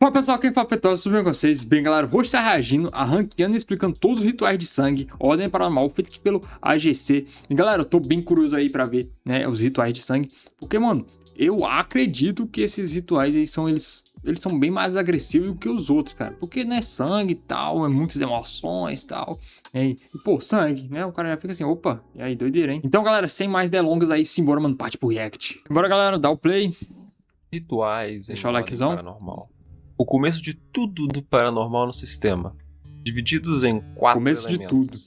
Fala pessoal, quem fala Petós, tudo bem com vocês? Bem galera, vou estar reagindo, ranqueando e explicando todos os rituais de sangue, ordem paranormal, feito aqui pelo AGC. E galera, eu tô bem curioso aí pra ver, né, os rituais de sangue, porque mano, eu acredito que esses rituais aí eles são bem mais agressivos do que os outros, cara. Porque, né, sangue e tal, é muitas emoções e tal. E pô, sangue, né? O cara já fica assim, opa, e aí, doideira, hein? Então, galera, sem mais delongas aí, simbora, mano, parte pro react. Bora, galera, dá o play. Rituais Deixa o em likezão. ordem paranormal. O começo de tudo do paranormal no sistema. Divididos em 4 Começo elementos. de tudo.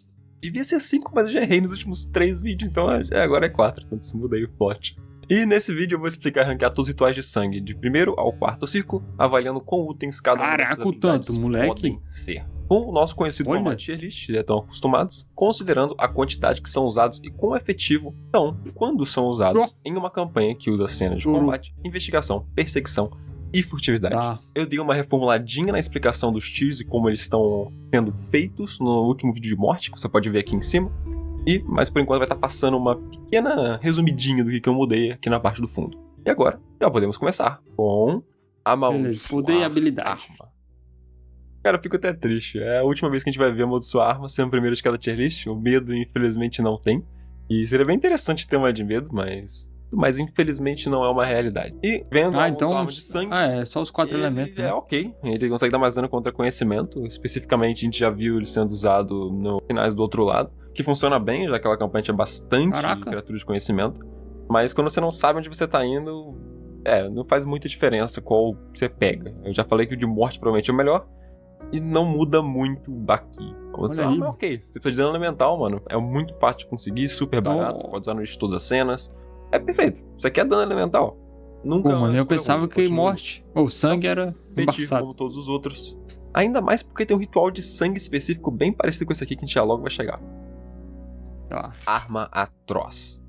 Devia ser 5, mas eu já errei nos últimos 3 vídeos, então agora é 4, então se muda aí o plot. E nesse vídeo eu vou explicar e ranquear todos os rituais de sangue, de primeiro ao quarto círculo, avaliando quão úteis cada uma dessas habilidades tanto, moleque. podem ser. Com o nosso conhecido Olha. formato tier list, já estão acostumados, considerando a quantidade que são usados e quão efetivo são quando são usados em uma campanha que usa cenas de combate, investigação, perseguição e furtividade. Tá. Eu dei uma reformuladinha na explicação dos tiers e como eles estão sendo feitos no último vídeo de morte, que você pode ver aqui em cima. Mas por enquanto vai estar passando uma pequena resumidinha do que eu mudei aqui na parte do fundo. E agora, já podemos começar com a Beleza, poder e habilidade. arma. Cara, eu fico até triste. É a última vez que a gente vai ver amaldiçoar arma sendo o primeiro de cada tier list. O medo, infelizmente, não tem. E seria bem interessante ter uma de medo, mas infelizmente não é uma realidade. E vendo a Então, arma de sangue, é só os 4 elementos, né? é ok. Ele consegue dar mais dano contra conhecimento. Especificamente, a gente já viu ele sendo usado nos finais do outro lado, que funciona bem, já que aquela campanha tinha bastante criatura de conhecimento. Mas quando você não sabe onde você tá indo, não faz muita diferença qual você pega. Eu já falei que o de morte provavelmente é o melhor, e não muda muito daqui. Você é ok. Você precisa de dano elemental, mano. É muito fácil de conseguir, super barato, pode usar no de todas as cenas. É perfeito. Você quer dano elemental? Nunca. Pô, mano, eu pensava que morte ou sangue era embaçado, como todos os outros. Ainda mais porque tem um ritual de sangue específico bem parecido com esse aqui que a gente já logo vai chegar. Tá. Arma atroz.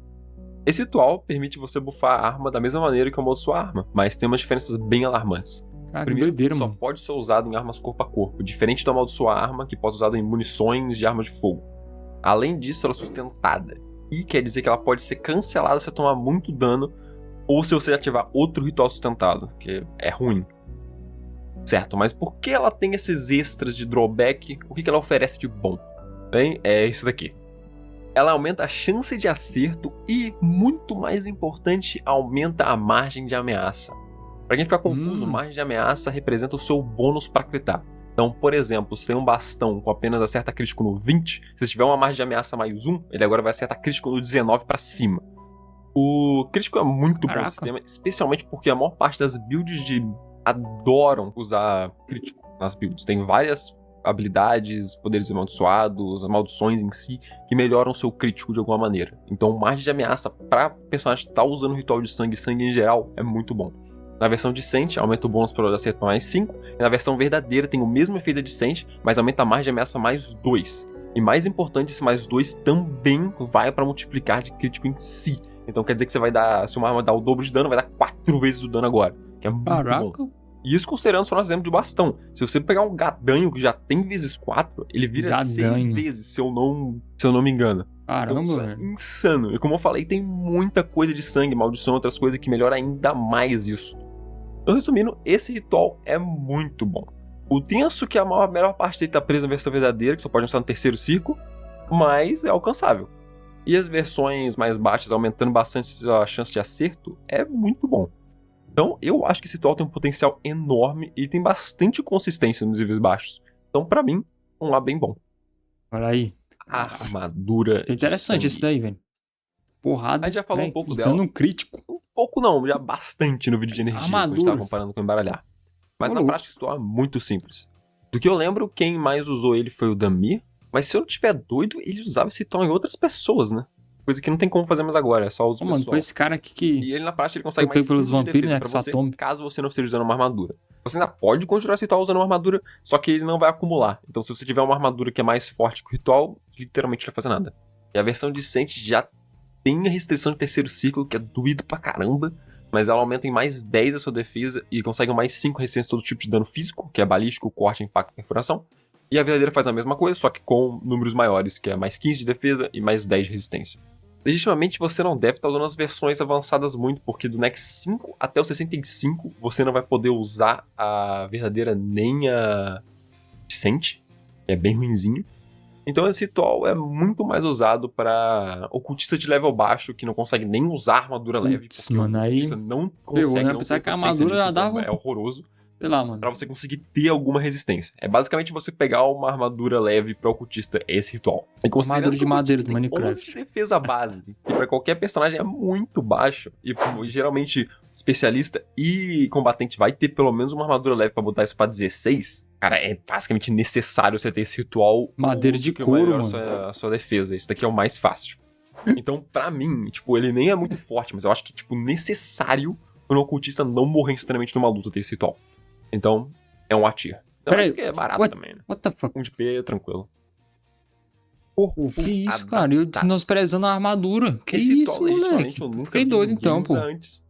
Esse ritual permite você buffar a arma da mesma maneira que amaldiçoar a arma, mas tem umas diferenças bem alarmantes. Cara, Primeiro, doideira, só mano. pode ser usado em armas corpo a corpo, diferente do amaldiçoar a arma, que pode ser usado em munições de armas de fogo. Além disso, ela é sustentada, e quer dizer que ela pode ser cancelada se você tomar muito dano, ou se você ativar outro ritual sustentado, que é ruim. Certo, mas por que ela tem esses extras de drawback? O que ela oferece de bom? Bem, é isso daqui. Ela aumenta a chance de acerto e, muito mais importante, aumenta a margem de ameaça. Pra quem ficar confuso, margem de ameaça representa o seu bônus pra critar. Então, por exemplo, se tem um bastão com apenas acerta crítico no 20, se tiver uma margem de ameaça mais 1, ele agora vai acertar crítico no 19 pra cima. O crítico é muito bom no sistema, especialmente porque a maior parte das builds adoram usar crítico nas builds. Tem várias habilidades, poderes amaldiçoados, as maldições em si, que melhoram o seu crítico de alguma maneira. Então, margem de ameaça pra personagem estar usando o ritual de sangue em geral é muito bom. Na versão Decent, aumenta o bônus para o acerto para mais 5, e na versão verdadeira tem o mesmo efeito da Decent, mas aumenta a margem de ameaça para mais 2. E mais importante, esse mais 2 também vai para multiplicar de crítico em si. Então quer dizer que você vai dar, se uma arma dá o dobro de dano, vai dar 4 vezes o dano agora, que é muito bom. E isso considerando só nós exemplo de bastão. Se você pegar um gadanho que já tem vezes 4, ele vira 6 vezes, se eu não me engano. Caramba, então, isso é insano. E como eu falei, tem muita coisa de sangue, maldição, outras coisas que melhoram ainda mais isso. Então, resumindo, esse ritual é muito bom. O tenso que a melhor parte dele tá presa na versão verdadeira, que só pode usar no terceiro círculo, mas é alcançável. E as versões mais baixas, aumentando bastante a chance de acerto, é muito bom. Então, eu acho que esse ritual tem um potencial enorme e tem bastante consistência nos níveis baixos. Então, pra mim, um A bem bom. Olha aí. Armadura é interessante esse daí, velho. Porrada. A gente já falou um pouco dela. Dando um crítico. Um pouco não, já bastante no vídeo de energia, quando a gente tava comparando com o embaralhar. Mas na prática, esse ritual é muito simples. Do que eu lembro, quem mais usou ele foi o Damir. Mas se eu não tiver doido, ele usava esse ritual em outras pessoas, né? Coisa que não tem como fazer mais agora, é só uso pessoal. Mano, foi esse cara aqui que... E ele na prática ele consegue mais 5 de defesa pra você, caso você não esteja usando uma armadura. Você ainda pode continuar esse ritual usando uma armadura, só que ele não vai acumular. Então se você tiver uma armadura que é mais forte que o ritual, literalmente não vai fazer nada. E a versão Decent já tem a restrição de terceiro ciclo, que é doído pra caramba, mas ela aumenta em mais 10 a sua defesa e consegue mais 5 resistência a todo tipo de dano físico, que é balístico, corte, impacto e perfuração. E a verdadeira faz a mesma coisa, só que com números maiores, que é mais 15 de defesa e mais 10 de resistência. legitimamente você não deve estar usando as versões avançadas muito, porque do Nex 5 até o 65 você não vai poder usar a verdadeira nem a Descent, que é bem ruinzinho. Então esse ritual é muito mais usado pra ocultista de level baixo que não consegue nem usar armadura leve, Putz, porque mano, o aí ocultista não ferrou, consegue, né? não Apesar tem que a proficiência armadura já nisso, então dava, é horroroso. sei lá, mano. Pra você conseguir ter alguma resistência. É basicamente você pegar uma armadura leve pra ocultista, é esse ritual. E considerando Armadura de que o madeira ocultista do tem 11 Minecraft. de defesa base, que pra qualquer personagem é muito baixo, e geralmente especialista e combatente vai ter pelo menos uma armadura leve pra botar isso pra 16, cara, é basicamente necessário você ter esse ritual. Madeira de que couro, melhora mano. a sua defesa. Esse daqui é o mais fácil. Então, pra mim, tipo, ele nem é muito forte, mas eu acho que, tipo, necessário pro ocultista não morrer instantaneamente numa luta ter esse ritual. Então, é um atir. Não, mas Peraí, porque é barato também, né? What the fuck? Um de P é tranquilo. Pô, que isso, cara? Eu desmenosprezando a armadura. Que Esse isso, ritual, legitimamente, moleque? eu nunca Fiquei vi doido ninguém então, pô. usar antes.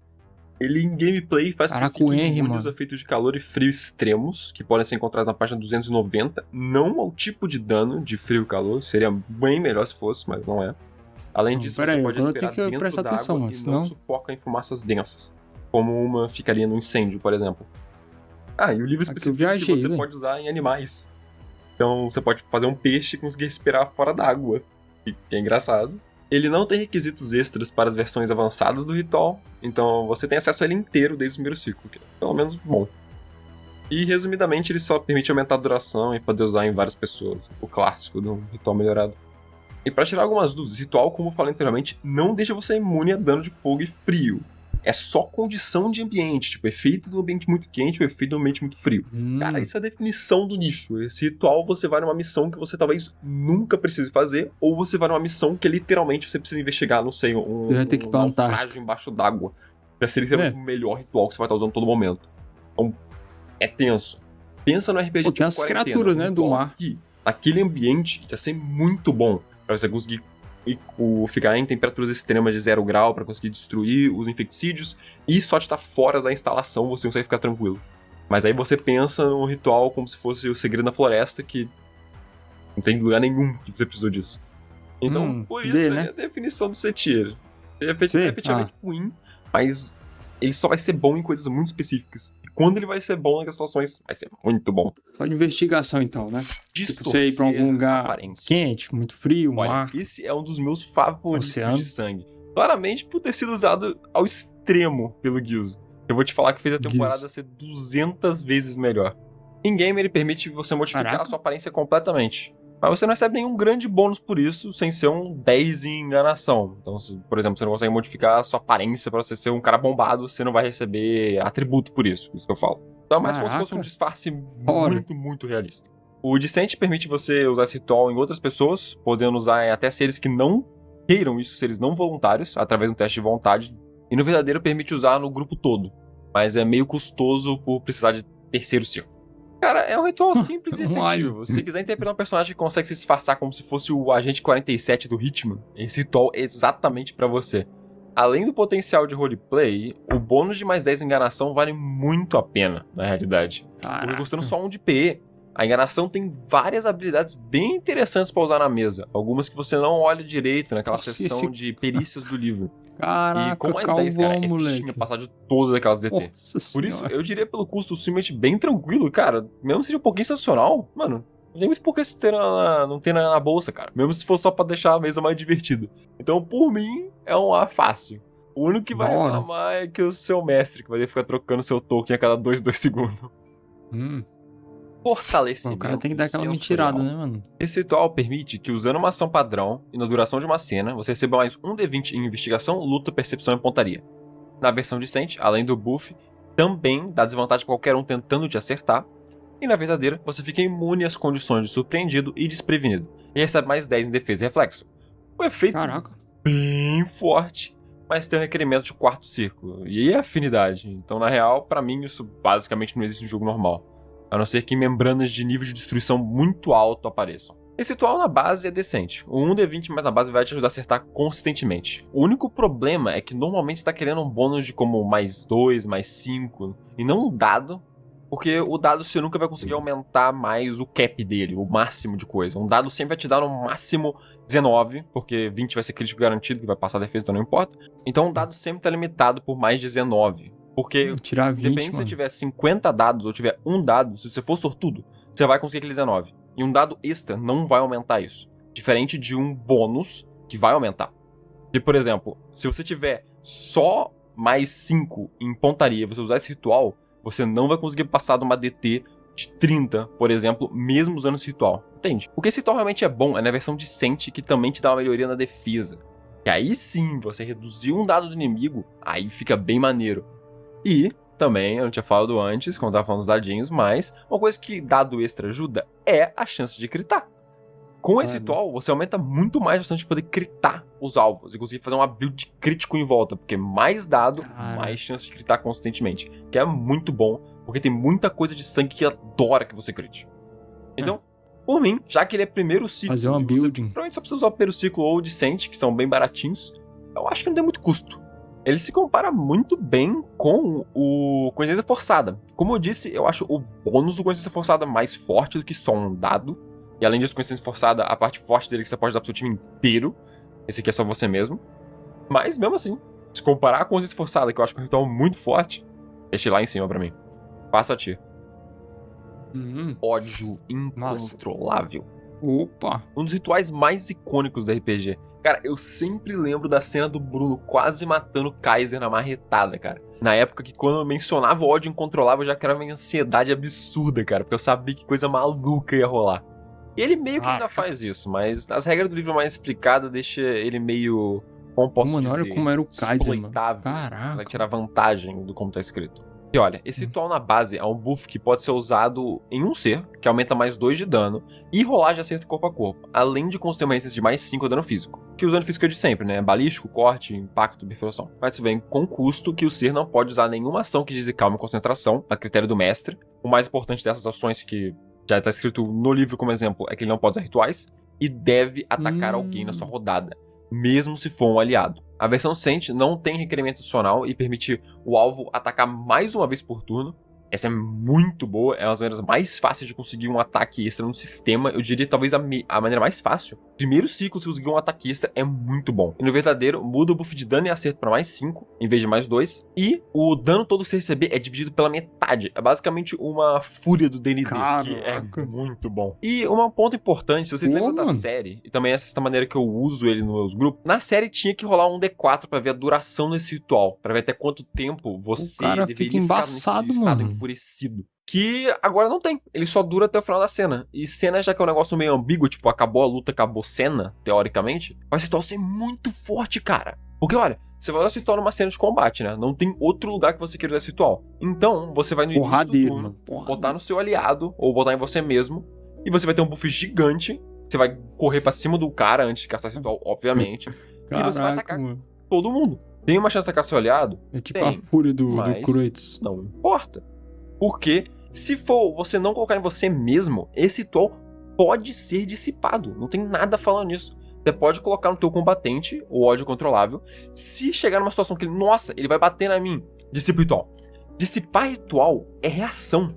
Ele em gameplay faz Caraca, o Henry, imune aos mano. efeitos de calor e frio extremos, que podem ser encontrados na página 290, não ao tipo de dano de frio e calor, seria bem melhor se fosse, mas não é. Além disso, Pera você aí, pode agora esperar tem que dentro prestar d'água atenção, mano, e senão... não sufoca em fumaças densas, como uma ficaria no incêndio, por exemplo. Ah, e o livro Aqui eu específico viajei, que você velho. pode usar em animais. Então você pode fazer um peixe e conseguir respirar fora d'água, que é engraçado. Ele não tem requisitos extras para as versões avançadas do ritual, então você tem acesso a ele inteiro desde o primeiro ciclo, que é pelo menos bom. E resumidamente ele só permite aumentar a duração e poder usar em várias pessoas, o clássico do ritual melhorado. E para tirar algumas dúvidas, ritual, como eu falei anteriormente, não deixa você imune a dano de fogo e frio. É só condição de ambiente, tipo, efeito do ambiente muito quente ou efeito do ambiente muito frio. Cara, isso é a definição do nicho. Esse ritual você vai numa missão que você talvez nunca precise fazer, ou você vai numa missão que literalmente você precisa investigar, não sei, um Eu ia ter que ir pra naufrágio Antártica. embaixo d'água. Vai ser literalmente o melhor ritual que você vai estar usando todo momento. Então, é tenso. Pensa no RPG Pô, tipo tem umas Quarentena, criaturas, né, do ritual mar. que, naquele ambiente, ia ser muito bom pra você conseguir ficar em temperaturas extremas de 0 grau pra conseguir destruir os infecticídios e só de estar fora da instalação você consegue ficar tranquilo. Mas aí você pensa no ritual como se fosse o segredo da floresta, que não tem lugar nenhum que você precisou disso. Então, por isso né? é a definição do C-Tier. É Sei, efetivamente ruim, mas ele só vai ser bom em coisas muito específicas. E quando ele vai ser bom naquelas situações, vai ser muito bom. Só de investigação, então, né? Tipo, você Distorcer ir pra algum a lugar aparência. quente, muito frio, Olha, mar. esse é um dos meus favoritos Oceano. de sangue. Claramente por ter sido usado ao extremo pelo Guizo. Eu vou te falar que fez a temporada Guizo. ser 200 vezes melhor. Em game ele permite você modificar Caraca. a sua aparência completamente. Mas você não recebe nenhum grande bônus por isso, sem ser um 10 em enganação. Então, se, por exemplo, você não consegue modificar a sua aparência pra você ser um cara bombado, você não vai receber atributo por isso, isso que eu falo. Então é mais como se fosse um Caraca. disfarce Ora. muito, muito realista. O Descent permite você usar esse ritual em outras pessoas, podendo usar em até seres que não queiram isso, seres não voluntários, através de um teste de vontade. E no verdadeiro permite usar no grupo todo, mas é meio custoso por precisar de terceiro círculo. Cara, é um ritual simples e Um efetivo. Se você quiser interpretar um personagem que consegue se disfarçar como se fosse o agente 47 do Hitman, esse ritual é exatamente pra você. Além do potencial de roleplay, o bônus de mais 10 enganação vale muito a pena, na realidade. Porque Caraca. custando só 1 de PE, a enganação tem várias habilidades bem interessantes pra usar na mesa. Algumas que você não olha direito naquela Nossa, seção de perícias do livro. Caraca, E com mais 10, cara, calvão, é moleque. fichinha passar de todas aquelas DT. Nossa Por isso, senhora. eu diria pelo custo simplesmente bem tranquilo, cara. Mesmo que seja um pouquinho sensacional, mano, não tem muito por que não ter na bolsa, cara. Mesmo se for só pra deixar a mesa mais divertida. Então, por mim, é um A fácil. O único que vai Bora. reclamar é que o seu mestre, que vai ficar trocando seu token a cada 2 segundos. Pô, Fortalecimento o cara tem que dar aquela sensorial. mentirada, né, mano? Esse ritual permite que, usando uma ação padrão e na duração de uma cena, você receba mais um D20 em investigação, luta, percepção e pontaria. Na versão decente, além do buff, também dá desvantagem pra qualquer um tentando te acertar. E na verdadeira, você fica imune às condições de surpreendido e desprevenido. E recebe mais 10 em defesa e reflexo. O efeito Caraca. bem forte, mas tem um requerimento de quarto círculo. E afinidade. Então, na real, pra mim, isso basicamente não existe no jogo normal. A não ser que membranas de nível de destruição muito alto apareçam. Esse ritual na base é decente. O 1d20 mais na base vai te ajudar a acertar consistentemente. O único problema é que normalmente você tá querendo um bônus de como mais 2, mais 5, e não um dado Porque o dado você nunca vai conseguir aumentar mais o cap dele, o máximo de coisa. Um dado sempre vai te dar no máximo 19, porque 20 vai ser crítico garantido, que vai passar a defesa, então não importa. Então um dado sempre tá limitado por mais 19. Porque Tirar 20, depende se você tiver 50 dados ou tiver um dado, se você for sortudo, você vai conseguir aquele 19. E um dado extra não vai aumentar isso. Diferente de um bônus que vai aumentar. E, por exemplo, se você tiver só mais 5 em pontaria, você usar esse ritual, você não vai conseguir passar de uma DT de 30, por exemplo, mesmo usando esse ritual. Entende? O que esse ritual realmente é bom é na versão decente, que também te dá uma melhoria na defesa. E aí sim, você reduzir um dado do inimigo, aí fica bem maneiro. E também, eu não tinha falado antes, quando eu tava falando dos dadinhos, mas uma coisa que dado extra ajuda é a chance de critar. Com esse ritual, você aumenta muito mais a chance de poder critar os alvos e conseguir fazer uma build crítico em volta, porque mais dado, mais chance de critar consistentemente. Que é muito bom, porque tem muita coisa de sangue que adora que você crite. Então, por mim, já que ele é primeiro ciclo, fazer uma building. Provavelmente só precisa usar o primeiro ciclo ou o Decente, que são bem baratinhos, eu acho que não tem muito custo. Ele se compara muito bem com o Coincidência Forçada. Como eu disse, eu acho o bônus do Coincidência Forçada mais forte do que só um dado. E além disso, Coincidência Forçada, a parte forte dele é que você pode dar pro seu time inteiro. Esse aqui é só você mesmo. Mas, mesmo assim, se comparar com a Coincidência Forçada, que eu acho que é um ritual muito forte, deixa lá em cima pra mim. Passa a ti. Ódio incontrolável. Opa! Um dos rituais mais icônicos do RPG. Cara, eu sempre lembro da cena do Bruno quase matando o Kaiser na marretada, cara. Na época que quando eu mencionava o ódio incontrolável, eu já criava uma ansiedade absurda, cara. Porque eu sabia que coisa maluca ia rolar. E ele meio que ainda faz isso, mas as regras do livro mais explicadas deixa ele meio... Como posso dizer? Olha como era o Kaiser, mano. Caraca. Vai tirar vantagem do como tá escrito. E olha, esse ritual na base é um buff que pode ser usado em um ser, que aumenta mais 2 de dano, e rolagem de acerto corpo a corpo, além de conceder uma resistência de mais 5 a dano físico. Que o dano físico é de sempre, né? Balístico, corte, impacto, perfuração. Mas isso vem com custo que o ser não pode usar nenhuma ação que diz calma e concentração, a critério do mestre. O mais importante dessas ações, que já tá escrito no livro como exemplo, é que ele não pode usar rituais, e deve atacar alguém na sua rodada, mesmo se for um aliado. A versão Sente não tem requerimento adicional e permite o alvo atacar mais uma vez por turno. Essa é muito boa, é uma das maneiras mais fáceis de conseguir um ataque extra no sistema. Eu diria talvez a maneira mais fácil. Primeiro ciclo, se conseguir um ataque extra, é muito bom. E no verdadeiro, muda o buff de dano e acerto para mais 5, em vez de mais 2. E o dano todo que você receber é dividido pela metade. É basicamente uma fúria do D&D, que é muito bom. E um ponto importante, se vocês lembram da série, e também essa maneira que eu uso ele nos meus grupos, na série tinha que rolar um D4 para ver a duração desse ritual, para ver até quanto tempo você deveria ficar nesse estado enfurecido. Que agora não tem. Ele só dura até o final da cena. E cena, já que é um negócio meio ambíguo, tipo, acabou a luta, acabou cena, teoricamente, vai se tornar ser muito forte, cara. Porque, olha, você vai usar esse ritual numa cena de combate, né? Não tem outro lugar que você queira usar esse ritual. Então, você vai no início do turno, botar no seu aliado, ou botar em você mesmo, e você vai ter um buff gigante. Você vai correr pra cima do cara antes de castar esse ritual, obviamente. E você vai atacar todo mundo. Tem uma chance de atacar seu aliado? É tipo a fúria do Kratos. Não importa. Porque se for você não colocar em você mesmo, esse ritual pode ser dissipado. Não tem nada falando nisso. Você pode colocar no teu combatente o ódio controlável. Se chegar numa situação que ele, nossa, ele vai bater na mim, dissipa o ritual. Dissipar ritual é reação.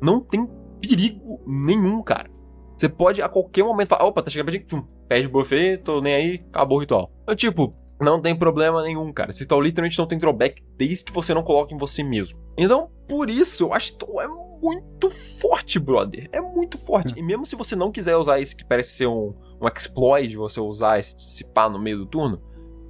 Não tem perigo nenhum, cara. Você pode a qualquer momento falar, opa, tá chegando pra gente, pede buff aí, tô nem aí, acabou o ritual. Então, tipo, não tem problema nenhum, cara. Esse ritual literalmente não tem drawback desde que você não coloque em você mesmo. Então, por isso, eu acho que é muito forte, brother. É muito forte. E mesmo se você não quiser usar esse que parece ser um exploit, você usar esse dissipar no meio do turno,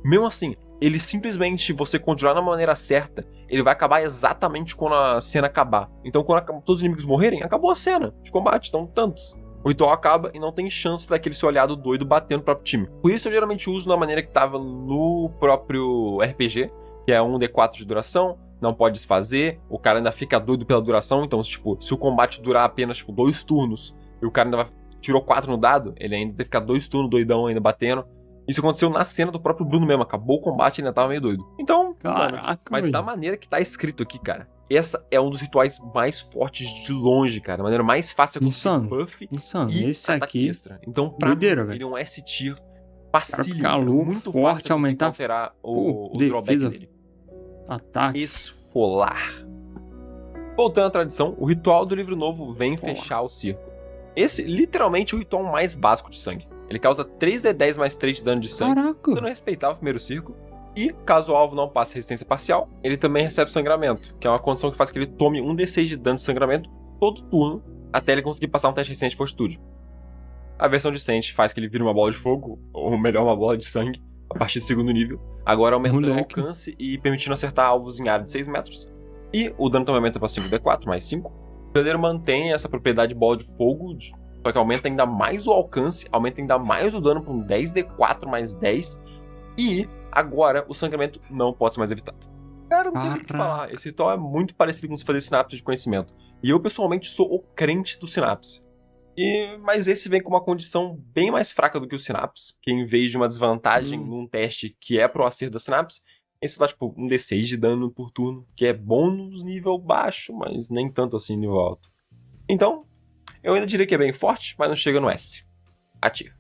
mesmo assim, ele simplesmente, você continuar na maneira certa, ele vai acabar exatamente quando a cena acabar. Então, quando todos os inimigos morrerem, acabou a cena de combate, estão tantos. O ritual acaba e não tem chance daquele seu aliado doido bater no próprio time. Por isso eu geralmente uso da maneira que tava no próprio RPG, que é 1d4 de duração, não pode desfazer, o cara ainda fica doido pela duração, então tipo, se o combate durar apenas 2 turnos, e o cara ainda tirou 4 no dado, ele ainda tem que ficar 2 turnos doidão ainda batendo. Isso aconteceu na cena do próprio Bruno mesmo, acabou o combate e ainda tava meio doido. Então, mano, mas da maneira que tá escrito aqui, cara, essa é um dos rituais mais fortes de longe, cara. A maneira mais fácil é conseguir buff e esse ataque aqui, extra. Então, pra mim, ele é um S-tier facílimo, muito forte, fácil de aumentar alterar o drawback dele. Ataque. Esfolar. Voltando à tradição, o ritual do livro novo vem fechar o círculo. Esse, literalmente, é o ritual mais básico de sangue. Ele causa 3d10 mais 3 de dano de sangue, Caraca. dando respeitar o primeiro círculo. E, caso o alvo não passe resistência parcial, ele também recebe sangramento, que é uma condição que faz que ele tome 1d6 de dano de sangramento todo turno, até ele conseguir passar um teste resistente de fortitude. A versão de Sente faz que ele vire uma bola de fogo, ou melhor, uma bola de sangue, a partir do segundo nível, agora aumentando o alcance e permitindo acertar alvos em área de 6 metros. E o dano também aumenta para 5d4, mais 5. O verdadeiro mantém essa propriedade de bola de fogo, só que aumenta ainda mais o alcance, aumenta ainda mais o dano para um 10d4 mais 10. E agora o sangramento não pode ser mais evitado. Cara, não tem muito o que falar. Esse ritual é muito parecido com se fazer sinapse de conhecimento. E eu, pessoalmente, sou o crente do sinapse. Mas esse vem com uma condição bem mais fraca do que o sinapse, que em vez de uma desvantagem num teste que é pro acerto da sinapse, esse dá tipo um D6 de dano por turno, que é bônus nível baixo, mas nem tanto assim nível alto. Então, eu ainda diria que é bem forte, mas não chega no S. Atira.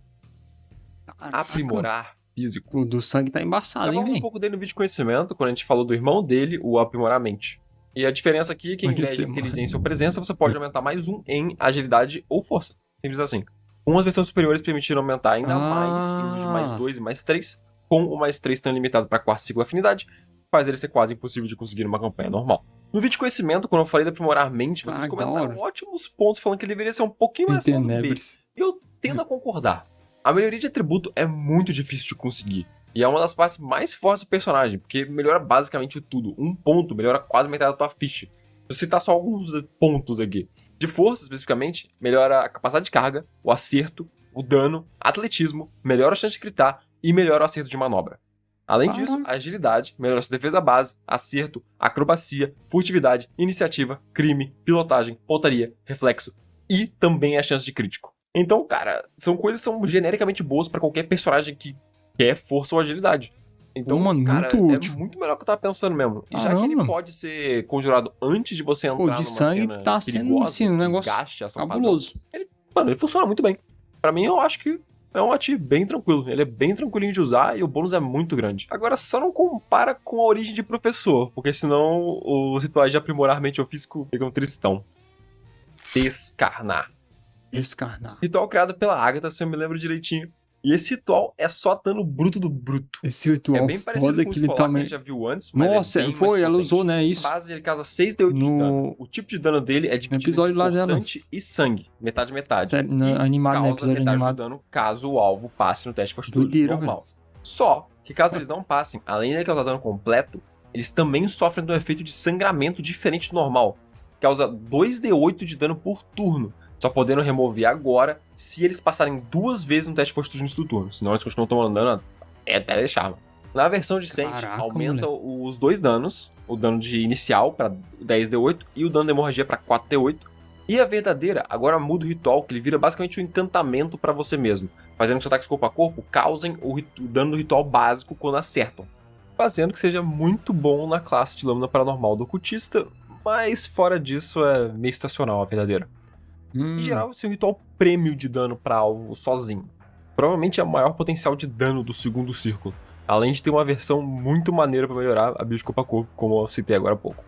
Aprimorar físico. O do sangue tá embaçado, hein, falamos um pouco dele no vídeo de conhecimento, quando a gente falou do irmão dele, o Aprimorar Mente. E a diferença aqui é que em vez de inteligência ou presença, você pode aumentar mais um em agilidade ou força. Simples assim. Umas versões superiores permitiram aumentar ainda mais, indo de mais 2 e mais 3, com o mais 3 estando limitado para quarto ciclo afinidade, faz ele ser quase impossível de conseguir uma campanha normal. No vídeo de conhecimento, quando eu falei de Aprimorar Mente, vocês comentaram ótimos pontos falando que ele deveria ser um pouquinho mais acima do B. E eu tendo a concordar. A melhoria de atributo é muito difícil de conseguir. E é uma das partes mais fortes do personagem, porque melhora basicamente tudo. Um ponto melhora quase metade da tua ficha. Vou citar só alguns pontos aqui. De força, especificamente, melhora a capacidade de carga, o acerto, o dano, atletismo, melhora a chance de gritar e melhora o acerto de manobra. Além disso, a agilidade, melhora a sua defesa base, acerto, acrobacia, furtividade, iniciativa, crime, pilotagem, pontaria, reflexo e também a chance de crítico. Então, cara, são coisas que são genericamente boas pra qualquer personagem que quer força ou agilidade. Então, cara, muito é muito melhor que eu tava pensando mesmo. E já que ele pode ser conjurado antes de você entrar numa cena tá sendo assim, um negócio cabuloso. Ele funciona muito bem. Pra mim, eu acho que é um ati bem tranquilo. Ele é bem tranquilinho de usar e o bônus é muito grande. Agora, só não compara com a origem de professor, porque senão os rituais de aprimorar mente ou físico ficam tristão. Descarnar. Ritual criado pela Agatha, se eu me lembro direitinho. E esse ritual é só dano bruto do bruto. Esse ritual é bem parecido com o Esfolar que a gente já viu antes, mas nossa, é bem mais ela usou, né, isso. Na base, ele causa 6d8 de dano. O tipo de dano dele é dividido em cortante e sangue. Metade. Animado, né? Causa metade do dano caso o alvo passe no teste de fortitude normal. Só que caso eles não passem, além de causar dano completo, eles também sofrem do efeito de sangramento diferente do normal. Causa 2d8 de dano por turno. Só podendo remover agora se eles passarem 2 vezes no teste de fortitude no turno. Senão eles continuam tomando dano até deixar. Na versão de Sente, aumenta os 2 danos. O dano de inicial para 10d8 e o dano de hemorragia para 4d8. E a verdadeira agora muda o ritual, que ele vira basicamente um encantamento para você mesmo. Fazendo que seus ataques corpo a corpo causem o dano do ritual básico quando acertam. Fazendo que seja muito bom na classe de lâmina paranormal do ocultista. Mas fora disso é meio estacional a verdadeira. Em geral, esse é um ritual prêmio de dano pra alvo sozinho. Provavelmente é o maior potencial de dano do segundo círculo, além de ter uma versão muito maneira pra melhorar a build de corpo a corpo, como eu citei agora há pouco.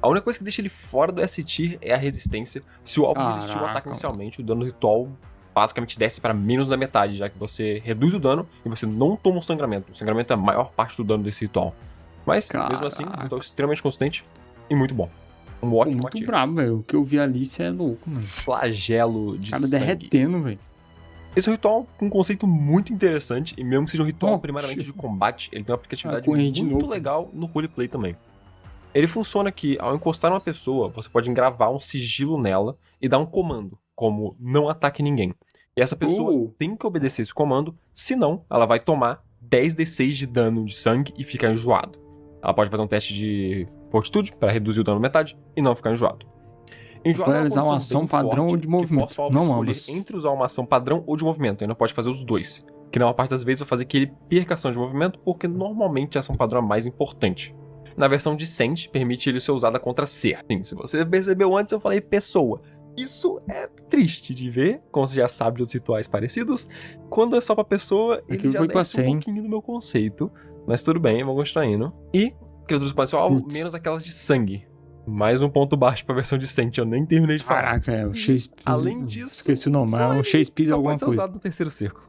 A única coisa que deixa ele fora do S-Tier é a resistência. Se o alvo resistir um ataque inicialmente, o dano do ritual basicamente desce para menos da metade, já que você reduz o dano e você não toma o sangramento. O sangramento é a maior parte do dano desse ritual. Mas, mesmo assim, um ritual extremamente consistente e muito bom. Um ótimo muito brabo, velho. O que eu vi ali, cê é louco, mano. Flagelo de sangue. Derretendo, velho. Esse é um ritual com um conceito muito interessante, e mesmo que seja um ritual primariamente de combate, ele tem uma aplicatividade muito legal no roleplay também. Ele funciona que, ao encostar uma pessoa, você pode engravar um sigilo nela e dar um comando, como não ataque ninguém. E essa pessoa tem que obedecer esse comando, senão ela vai tomar 10d6 de dano de sangue e ficar enjoado. Ela pode fazer um teste de fortitude para reduzir o dano metade e não ficar enjoado. Pode realizar uma ação padrão ou de movimento, não ambas. Entre usar uma ação padrão ou de movimento, ainda pode fazer os dois. Que na maior parte das vezes vai fazer que ele perca ação de movimento, porque normalmente a ação padrão é mais importante. Na versão de Sente, permite ele ser usada contra ser. Sim, se você percebeu antes, eu falei pessoa. Isso é triste de ver, como você já sabe de outros rituais parecidos. Quando é só pra pessoa, ele já desce um pouquinho do meu conceito. Mas tudo bem, vamos continuar indo. E criaturas podem ser alvo, menos aquelas de sangue. Mais um ponto baixo pra versão decente, eu nem terminei de falar. Caraca, é o Shakespeare. Além disso, Esqueci o nome, só é um ele Shakespeare só alguma pode ser coisa. usado no terceiro círculo.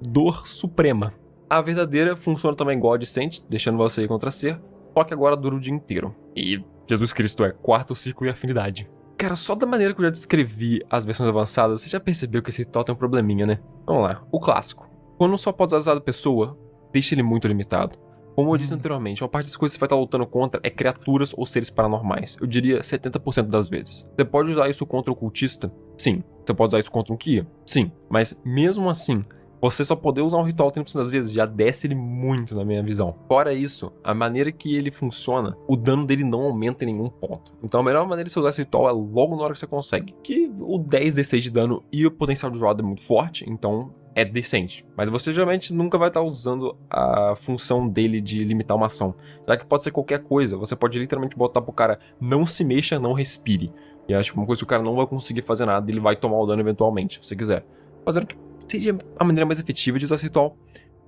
Dor suprema. A verdadeira funciona também igual a decente, deixando você ir contra ser, só que agora dura o dia inteiro. E Jesus Cristo é quarto círculo e afinidade. Cara, só da maneira que eu já descrevi as versões avançadas, você já percebeu que esse ritual tem um probleminha, né? Vamos lá, o clássico. Quando só pode usar a pessoa, deixa ele muito limitado. Como eu disse anteriormente, uma parte das coisas que você vai estar lutando contra é criaturas ou seres paranormais. Eu diria 70% das vezes. Você pode usar isso contra o cultista? Sim. Você pode usar isso contra um Kia? Sim. Mas mesmo assim, você só poder usar um ritual 30% das vezes já desce ele muito na minha visão. Fora isso, a maneira que ele funciona, o dano dele não aumenta em nenhum ponto. Então a melhor maneira de você usar esse ritual é logo na hora que você consegue. Que o 10d6 de dano e o potencial de roda é muito forte, então é decente. Mas você geralmente nunca vai estar usando a função dele de limitar uma ação. Já que pode ser qualquer coisa, você pode literalmente botar pro cara não se mexa, não respire. E acho que uma coisa que o cara não vai conseguir fazer nada, ele vai tomar o dano eventualmente, se você quiser. Fazendo que seja a maneira mais efetiva de usar esse ritual.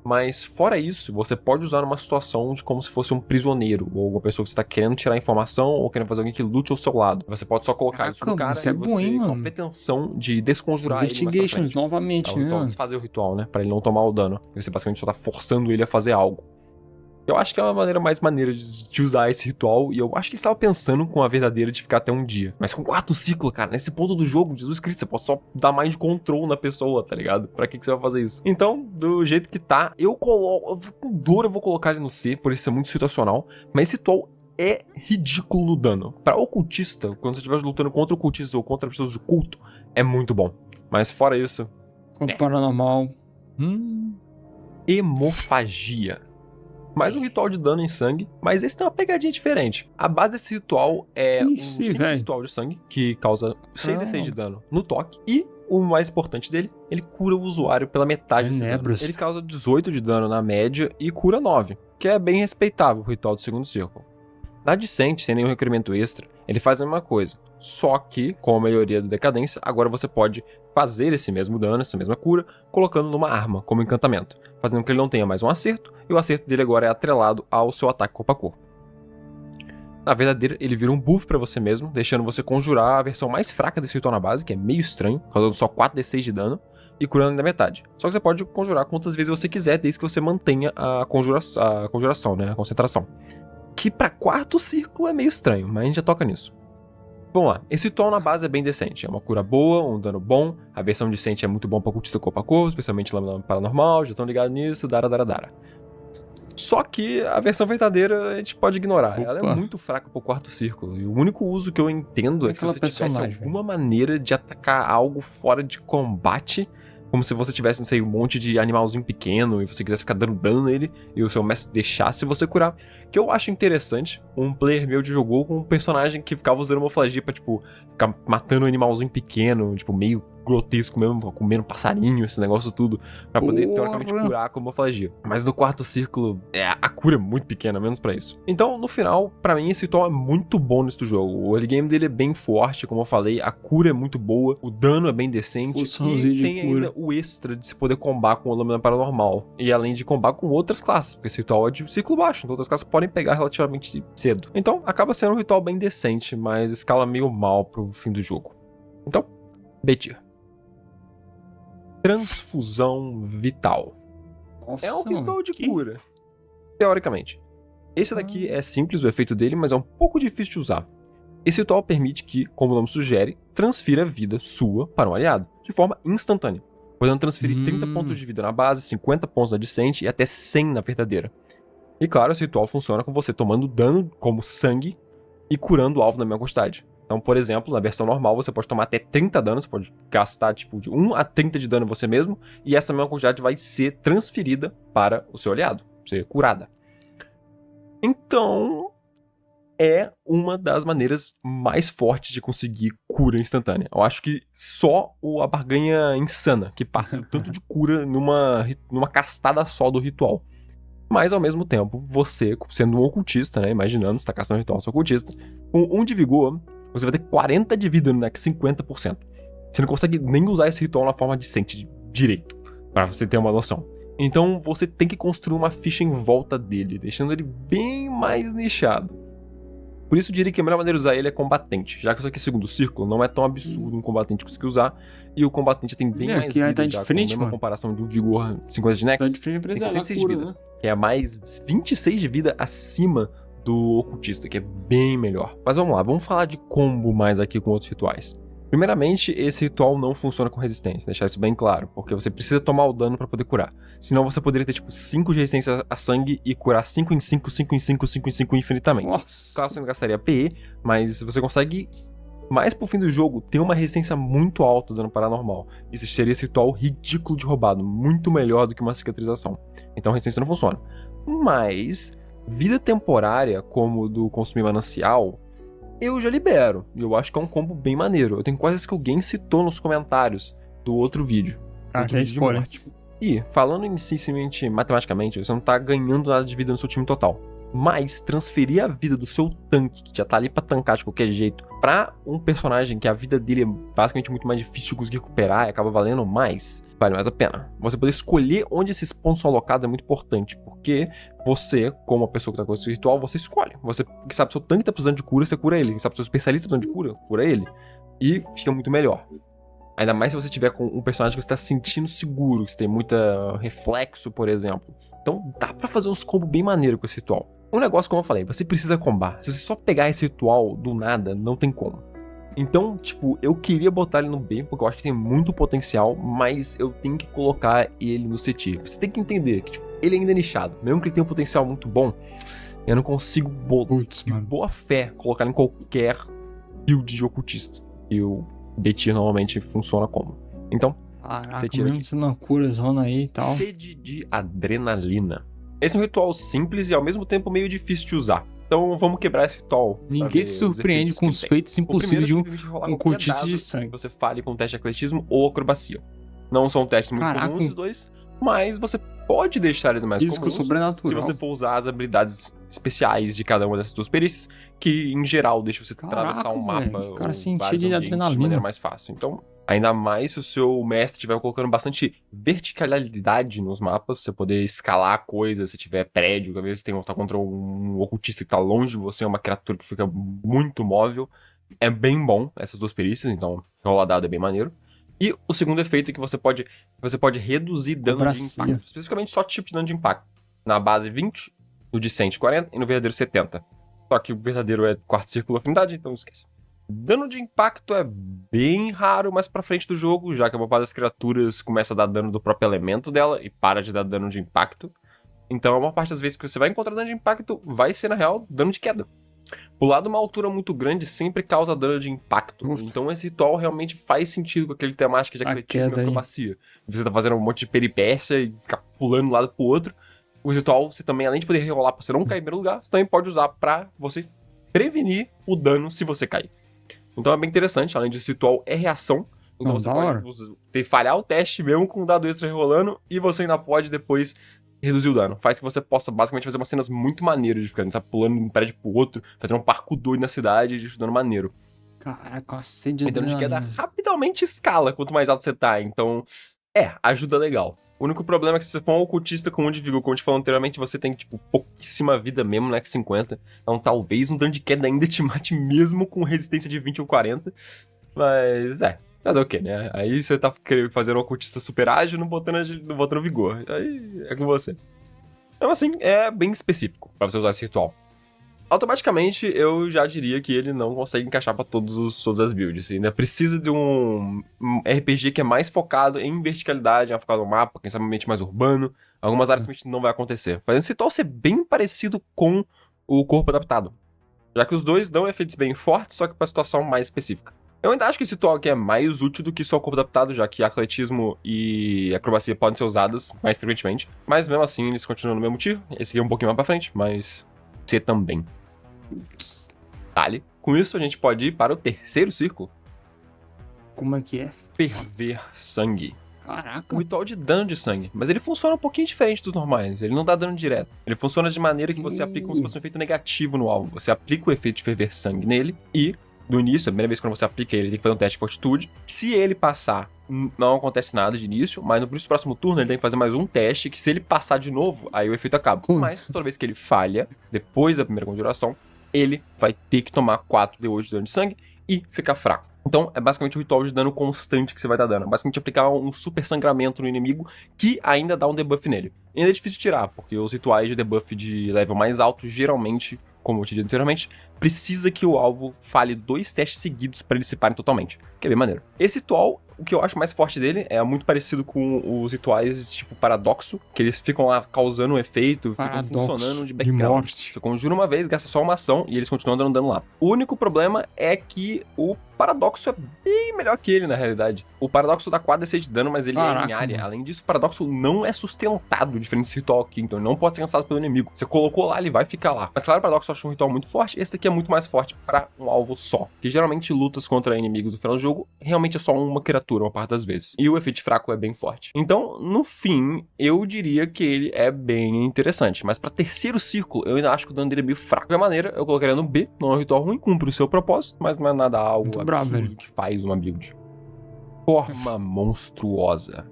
Mas fora isso, você pode usar numa situação de como se fosse um prisioneiro, ou alguma pessoa que você está querendo tirar informação, ou querendo fazer alguém que lute ao seu lado. Você pode só colocar isso no cara isso é e bom, você, hein, com a mano? pretensão de desconjurar ele mais pra Investigations frente. novamente, O ritual, né? desfazer o ritual, né? Pra ele não tomar o dano. E você basicamente só tá forçando ele a fazer algo. Eu acho que é uma maneira mais maneira de usar esse ritual, e eu acho que eles estavam pensando com a verdadeira de ficar até um dia. Mas com 4 ciclos, cara, nesse ponto do jogo, Jesus Cristo, você pode só dar mind control na pessoa, tá ligado? Pra que você vai fazer isso? Então, do jeito que tá, com dor eu vou colocar ele no C, por isso ser muito situacional, mas esse ritual é ridículo no dano. Pra ocultista, quando você estiver lutando contra ocultistas ou contra pessoas de culto, é muito bom. Mas fora isso... Contra o paranormal. Hemofagia. Mais um ritual de dano em sangue, mas esse tem uma pegadinha diferente. A base desse ritual é um simples ritual de sangue, que causa 6d6 de dano no toque, e o mais importante dele, ele cura o usuário pela metade desse dano. Ele causa 18 de dano na média e cura 9, que é bem respeitável o ritual do segundo círculo. Na Decente, sem nenhum requerimento extra, ele faz a mesma coisa. Só que, com a melhoria da decadência, agora você pode fazer esse mesmo dano, essa mesma cura, colocando numa arma, como encantamento, fazendo com que ele não tenha mais um acerto, e o acerto dele agora é atrelado ao seu ataque corpo a corpo. Na verdadeira, ele vira um buff pra você mesmo, deixando você conjurar a versão mais fraca desse ritual na base, que é meio estranho, causando só 4d6 de dano, e curando na metade. Só que você pode conjurar quantas vezes você quiser, desde que você mantenha a conjuração, né, a concentração. Que pra quarto círculo é meio estranho, mas a gente já toca nisso. Vamos lá, esse ritual na base é bem decente, é uma cura boa, um dano bom, a versão decente é muito bom pra cultista corpo a corpo, especialmente lâmina paranormal, já estão ligados nisso, dara. Só que a versão verdadeira a gente pode ignorar, ela é muito fraca pro quarto círculo, e o único uso que eu entendo é que se você tivesse alguma maneira de atacar algo fora de combate, como se você tivesse, não sei, um monte de animalzinho pequeno e você quisesse ficar dando dano nele e o seu mestre deixasse você curar. Que eu acho interessante, um player meu jogou com um personagem que ficava usando hemoflagia pra, tipo, ficar matando um animalzinho pequeno, tipo, meio grotesco mesmo, comendo passarinho, esse negócio tudo, pra poder, teoricamente, curar com hemoflagia. Mas no quarto círculo, a cura é muito pequena, menos pra isso. Então, no final, pra mim, esse ritual é muito bom nesse jogo. O early game dele é bem forte, como eu falei, a cura é muito boa, o dano é bem decente, e tem ainda o extra de se poder combar com o lâmina paranormal. E além de combar com outras classes, porque esse ritual é de ciclo baixo, então outras classes podem pegar relativamente cedo. Então, acaba sendo um ritual bem decente, mas escala meio mal pro fim do jogo. Então, B-tier. Transfusão vital. Nossa, é um ritual de cura, teoricamente. Esse daqui é simples o efeito dele, mas é um pouco difícil de usar. Esse ritual permite que, como o nome sugere, transfira vida sua para um aliado, de forma instantânea, podendo transferir 30 pontos de vida na base, 50 pontos na decente e até 100 na verdadeira. E claro, esse ritual funciona com você tomando dano como sangue e curando o alvo na mesma quantidade. Então, por exemplo, na versão normal você pode tomar até 30 danos, você pode gastar tipo de 1 a 30 de dano você mesmo, e essa mesma quantidade vai ser transferida para o seu aliado, ser curada. Então, é uma das maneiras mais fortes de conseguir cura instantânea. Eu acho que só a barganha insana, que passa o tanto de cura numa castada só do ritual. Mas, ao mesmo tempo, você, sendo um ocultista, né, imaginando, você tá caçando um ritual, você é ocultista, com 1 de vigor, você vai ter 40 de vida no next 50%. Você não consegue nem usar esse ritual na forma decente, direito, pra você ter uma noção. Então, você tem que construir uma ficha em volta dele, deixando ele bem mais nichado. Por isso eu diria que a melhor maneira de usar ele é combatente, já que isso aqui é segundo círculo, não é tão absurdo um combatente conseguir usar, e o combatente tem bem mais aqui vida, tá de já frente, com a mesma mano. comparação de um vigor 50 de Tá Nex, de frente pra tem ela, 66 de cura, vida, né? que é mais 26 de vida acima do ocultista, que é bem melhor. Mas vamos lá, vamos falar de combo mais aqui com outros rituais. Primeiramente, esse ritual não funciona com resistência, deixar isso bem claro, porque você precisa tomar o dano pra poder curar. Senão você poderia ter, tipo, 5 de resistência a sangue e curar 5 em 5, 5 em 5, 5 em 5 infinitamente. Nossa. Claro, você não gastaria PE, mas você consegue, mais pro fim do jogo, ter uma resistência muito alta dano paranormal. Isso seria esse ritual ridículo de roubado, muito melhor do que uma cicatrização. Então a resistência não funciona. Mas, vida temporária, como do consumir manancial, eu já libero. E eu acho que é um combo bem maneiro. Eu tenho quase certeza que alguém citou nos comentários do outro vídeo. Ah, Outro que é vídeo de spoiler. morte. E, falando em simplesmente matematicamente, você não tá ganhando nada de vida no seu time total. Mas transferir a vida do seu tanque, que já tá ali pra tancar de qualquer jeito, pra um personagem que a vida dele é basicamente muito mais difícil de conseguir recuperar e acaba valendo mais, vale mais a pena. Você poder escolher onde esses pontos são alocados é muito importante, porque você, como a pessoa que tá com esse ritual, você escolhe. Você que sabe, seu tanque tá precisando de cura, você cura ele. Quem sabe, seu especialista tá precisando de cura, cura ele. E fica muito melhor. Ainda mais se você tiver com um personagem que você tá se sentindo seguro, que você tem muita reflexo, por exemplo. Então dá pra fazer uns combos bem maneiro com esse ritual. Um negócio, como eu falei, você precisa combar. Se você só pegar esse ritual do nada, não tem como. Então, tipo, eu queria botar ele no B, porque eu acho que tem muito potencial, mas eu tenho que colocar ele no C tier. Você tem que entender que, tipo, ele ainda é nichado. Mesmo que ele tenha um potencial muito bom, eu não consigo Putz, de mano. boa fé colocar ele em qualquer build de ocultista. E o B tier normalmente funciona como. Então, Caraca, Você tira mesmo aqui. sendo uma cura zona aí e tal. sede de adrenalina. Esse é um ritual simples e ao mesmo tempo meio difícil de usar. Então vamos quebrar esse ritual. pra ver Ninguém se os surpreende efeitos com que os ele tem. feitos O impossíveis de primeiro um, é que permite rolar um qualquer cultista dado de que sangue. você fale com teste de atletismo ou acrobacia. Não são testes muito Caraca. comuns os dois, mas você pode deixar eles mais Físico comuns se sobrenatural. você for usar as habilidades especiais de cada uma dessas duas perícias, que em geral deixa você Caraca, atravessar um velho, mapa que cara ou se encher vários de ambientes de adrenalina. maneira mais fácil. Então, ainda mais se o seu mestre estiver colocando bastante verticalidade nos mapas, você poder escalar coisas, se tiver prédio, às vezes tem tá contra um ocultista que tá longe de você, uma criatura que fica muito móvel. É bem bom essas duas perícias, então rolar dado é bem maneiro. E o segundo efeito é que você pode reduzir dano de Cobracia. impacto. Especificamente só tipo de dano de impacto. Na base 20, no de 140 e no verdadeiro 70. Só que o verdadeiro é quarto círculo afinidade, então esquece. Dano de impacto é bem raro mais pra frente do jogo, já que a maior parte das criaturas começa a dar dano do próprio elemento dela e para de dar dano de impacto. Então a maior parte das vezes que você vai encontrar dano de impacto vai ser, na real, dano de queda. Pular de uma altura muito grande sempre causa dano de impacto. Então esse ritual realmente faz sentido com aquele temática de A atletismo e queda aí. acrobacia. Você tá fazendo um monte de peripécia e ficar pulando de um lado pro outro. O ritual, você também, além de poder rerolar pra você não cair em primeiro lugar, você também pode usar pra você prevenir o dano se você cair. Então é bem interessante, além disso, o ritual é reação. Então Não, você da hora. pode falhar o teste mesmo com um dado extra rolando e você ainda pode depois reduzir o dano. Faz que você possa basicamente fazer umas cenas muito maneiras de ficar, sabe, pulando de um prédio pro outro, fazendo um parkour doido na cidade e dando maneiro. Caraca, uma sede de E dano de queda adrenalina. rapidamente escala quanto mais alto você tá. Então, ajuda legal. O único problema é que se você for um ocultista com um de vigor, como eu te falei anteriormente, você tem, tipo, pouquíssima vida mesmo no X50. Então talvez um dano de queda ainda te mate mesmo com resistência de 20 ou 40. Mas, fazer o quê, né? Aí você tá querendo fazer um ocultista super ágil, não botando vigor. Aí é com você. Então, assim, é bem específico pra você usar esse ritual. Automaticamente, eu já diria que ele não consegue encaixar pra todas as builds. Você ainda precisa de um RPG que é mais focado em verticalidade, mais focado no mapa, quem sabe um ambiente mais urbano. Algumas áreas simplesmente não vai acontecer. Fazendo esse ritual ser bem parecido com o corpo adaptado. Já que os dois dão efeitos bem fortes, só que pra situação mais específica. Eu ainda acho que esse ritual aqui é mais útil do que só o corpo adaptado, já que atletismo e acrobacia podem ser usadas mais frequentemente. Mas mesmo assim, eles continuam no mesmo tiro. Esse aqui é um pouquinho mais pra frente, mas C também. Dale. Com isso, a gente pode ir para o terceiro círculo. Como é que é? Ferver sangue. Caraca. Um ritual de dano de sangue. Mas ele funciona um pouquinho diferente dos normais. Ele não dá dano direto. Ele funciona de maneira que você aplica como se fosse um efeito negativo no alvo. Você aplica o efeito de ferver sangue nele e, no início, a primeira vez que você aplica ele, tem que fazer um teste de fortitude. Se ele passar, não acontece nada de início, mas no próximo turno ele tem que fazer mais um teste, que se ele passar de novo, aí o efeito acaba. Mas toda vez que ele falha, depois da primeira conjuração, ele vai ter que tomar 4d8 de dano de sangue e ficar fraco. Então, é basicamente um ritual de dano constante que você vai estar dando. Basicamente aplicar um super sangramento no inimigo que ainda dá um debuff nele. E ainda é difícil de tirar, porque os rituais de debuff de level mais alto, geralmente, como eu te disse anteriormente, precisa que o alvo fale 2 testes seguidos para eles se parem totalmente, que é bem maneiro. Esse ritual, o que eu acho mais forte dele é muito parecido com os rituais tipo Paradoxo, que eles ficam lá causando um efeito, ficam funcionando de background. Você conjura uma vez, gasta só uma ação e eles continuam dando dano lá. O único problema é que o Paradoxo é bem melhor que ele, na realidade. O Paradoxo dá 4d6 de dano, mas ele é em área. Mano. Além disso, o Paradoxo não é sustentado, diferente desse ritual aqui, então ele não pode ser cansado pelo inimigo. Você colocou lá, ele vai ficar lá. Mas claro, o Paradoxo eu acho um ritual muito forte, esse daqui é muito mais forte para um alvo só. Que geralmente lutas contra inimigos no final do jogo, realmente é só uma criatura, uma parte das vezes. E o efeito fraco é bem forte. Então, no fim, eu diria que ele é bem interessante. Mas para terceiro círculo, eu ainda acho que o dano dele é meio fraco. De qualquer maneira, eu colocaria no B, não é um ritual ruim, cumpre o seu propósito, mas não é nada algo absurdo que faz uma build. Forma monstruosa.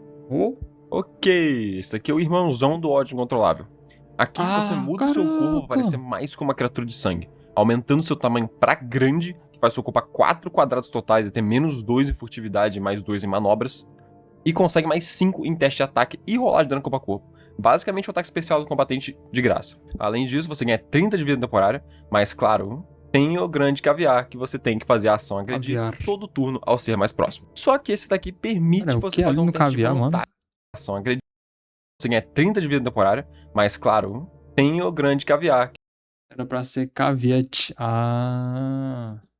Ok, esse aqui é o irmãozão do ódio incontrolável. Aqui você muda o seu corpo para parecer mais como uma criatura de sangue, aumentando seu tamanho pra grande, que vai se ocupar 4 quadrados totais e ter menos 2 em furtividade e mais 2 em manobras, e consegue mais 5 em teste de ataque e rolar de dano corpo a corpo. Basicamente um ataque especial do combatente de graça. Além disso, você ganha 30 de vida temporária, mas claro, tem o grande caviar que você tem que fazer a ação agredir todo turno ao ser mais próximo. Só que esse daqui permite você fazer um teste de vontade. Ação agredir. Você ganha 30 de vida temporária, mas claro, tem o grande caviar. Era pra ser caveat.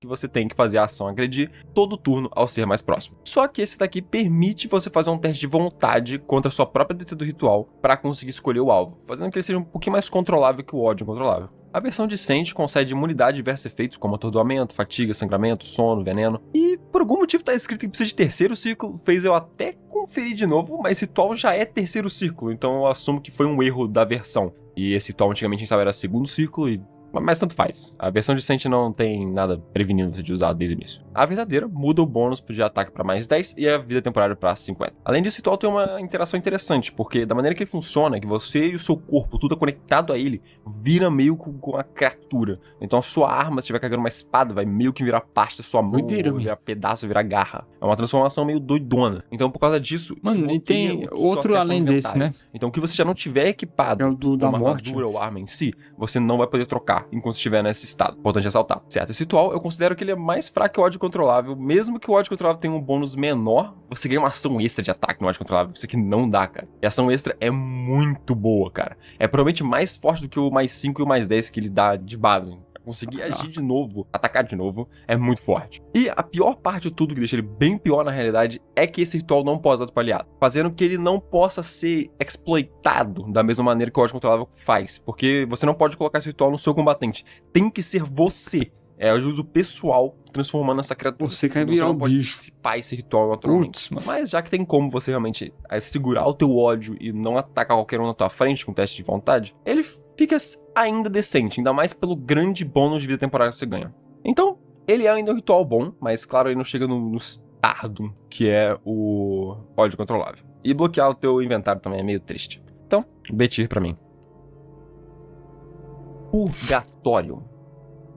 Que você tem que fazer a ação agredir todo turno ao ser mais próximo. Só que esse daqui permite você fazer um teste de vontade contra a sua própria DT do ritual para conseguir escolher o alvo, fazendo que ele seja um pouquinho mais controlável que o ódio incontrolável. A versão decente concede imunidade a diversos efeitos como atordoamento, fatiga, sangramento, sono, veneno. E por algum motivo tá escrito que precisa de terceiro círculo, fez eu até conferir de novo, mas esse ritual já é terceiro círculo, então eu assumo que foi um erro da versão. E esse ritual antigamente a gente sabe era segundo círculo e... Mas tanto faz. A versão decente não tem nada prevenindo você de usar desde o início. A verdadeira muda o bônus de ataque para mais 10 e a vida temporária para 50. Além disso, o ritual tem uma interação interessante, porque da maneira que ele funciona, que você e o seu corpo, tudo é conectado a ele, vira meio com a criatura. Então a sua arma, se estiver carregando uma espada, vai meio que virar parte da sua mão, virar pedaço, virar garra. É uma transformação meio doidona. Então por causa disso... Mano, e tem outro além desse, né? Então o que você já não tiver equipado, uma armadura ou arma em si, você não vai poder trocar enquanto estiver nesse estado. Importante ressaltar. Certo, esse ritual eu considero que ele é mais fraco que o ódio controlável. Mesmo que o ódio controlável tenha um bônus menor, você ganha uma ação extra de ataque no ódio controlável. Isso aqui não dá, cara. E a ação extra é muito boa, cara. É provavelmente mais forte do que o mais 5 e o mais 10 que ele dá de base. Conseguir agir de novo, atacar de novo, é muito forte. E a pior parte de tudo, que deixa ele bem pior na realidade, é que esse ritual não pode dar pro aliado, fazendo que ele não possa ser exploitado da mesma maneira que o ódio controlável faz, porque você não pode colocar esse ritual no seu combatente, tem que ser você. É o uso pessoal transformando essa criatura. Você quer virar o bicho. Dissipar esse ritual naturalmente. Mas já que tem como você realmente segurar o teu ódio e não atacar qualquer um na tua frente com teste de vontade, ele fica ainda decente, ainda mais pelo grande bônus de vida temporária que você ganha. Então, ele é ainda um ritual bom, mas claro, ele não chega no Stardom, que é o ódio controlável. E bloquear o teu inventário também é meio triste. Então, B-tier pra mim. Purgatório.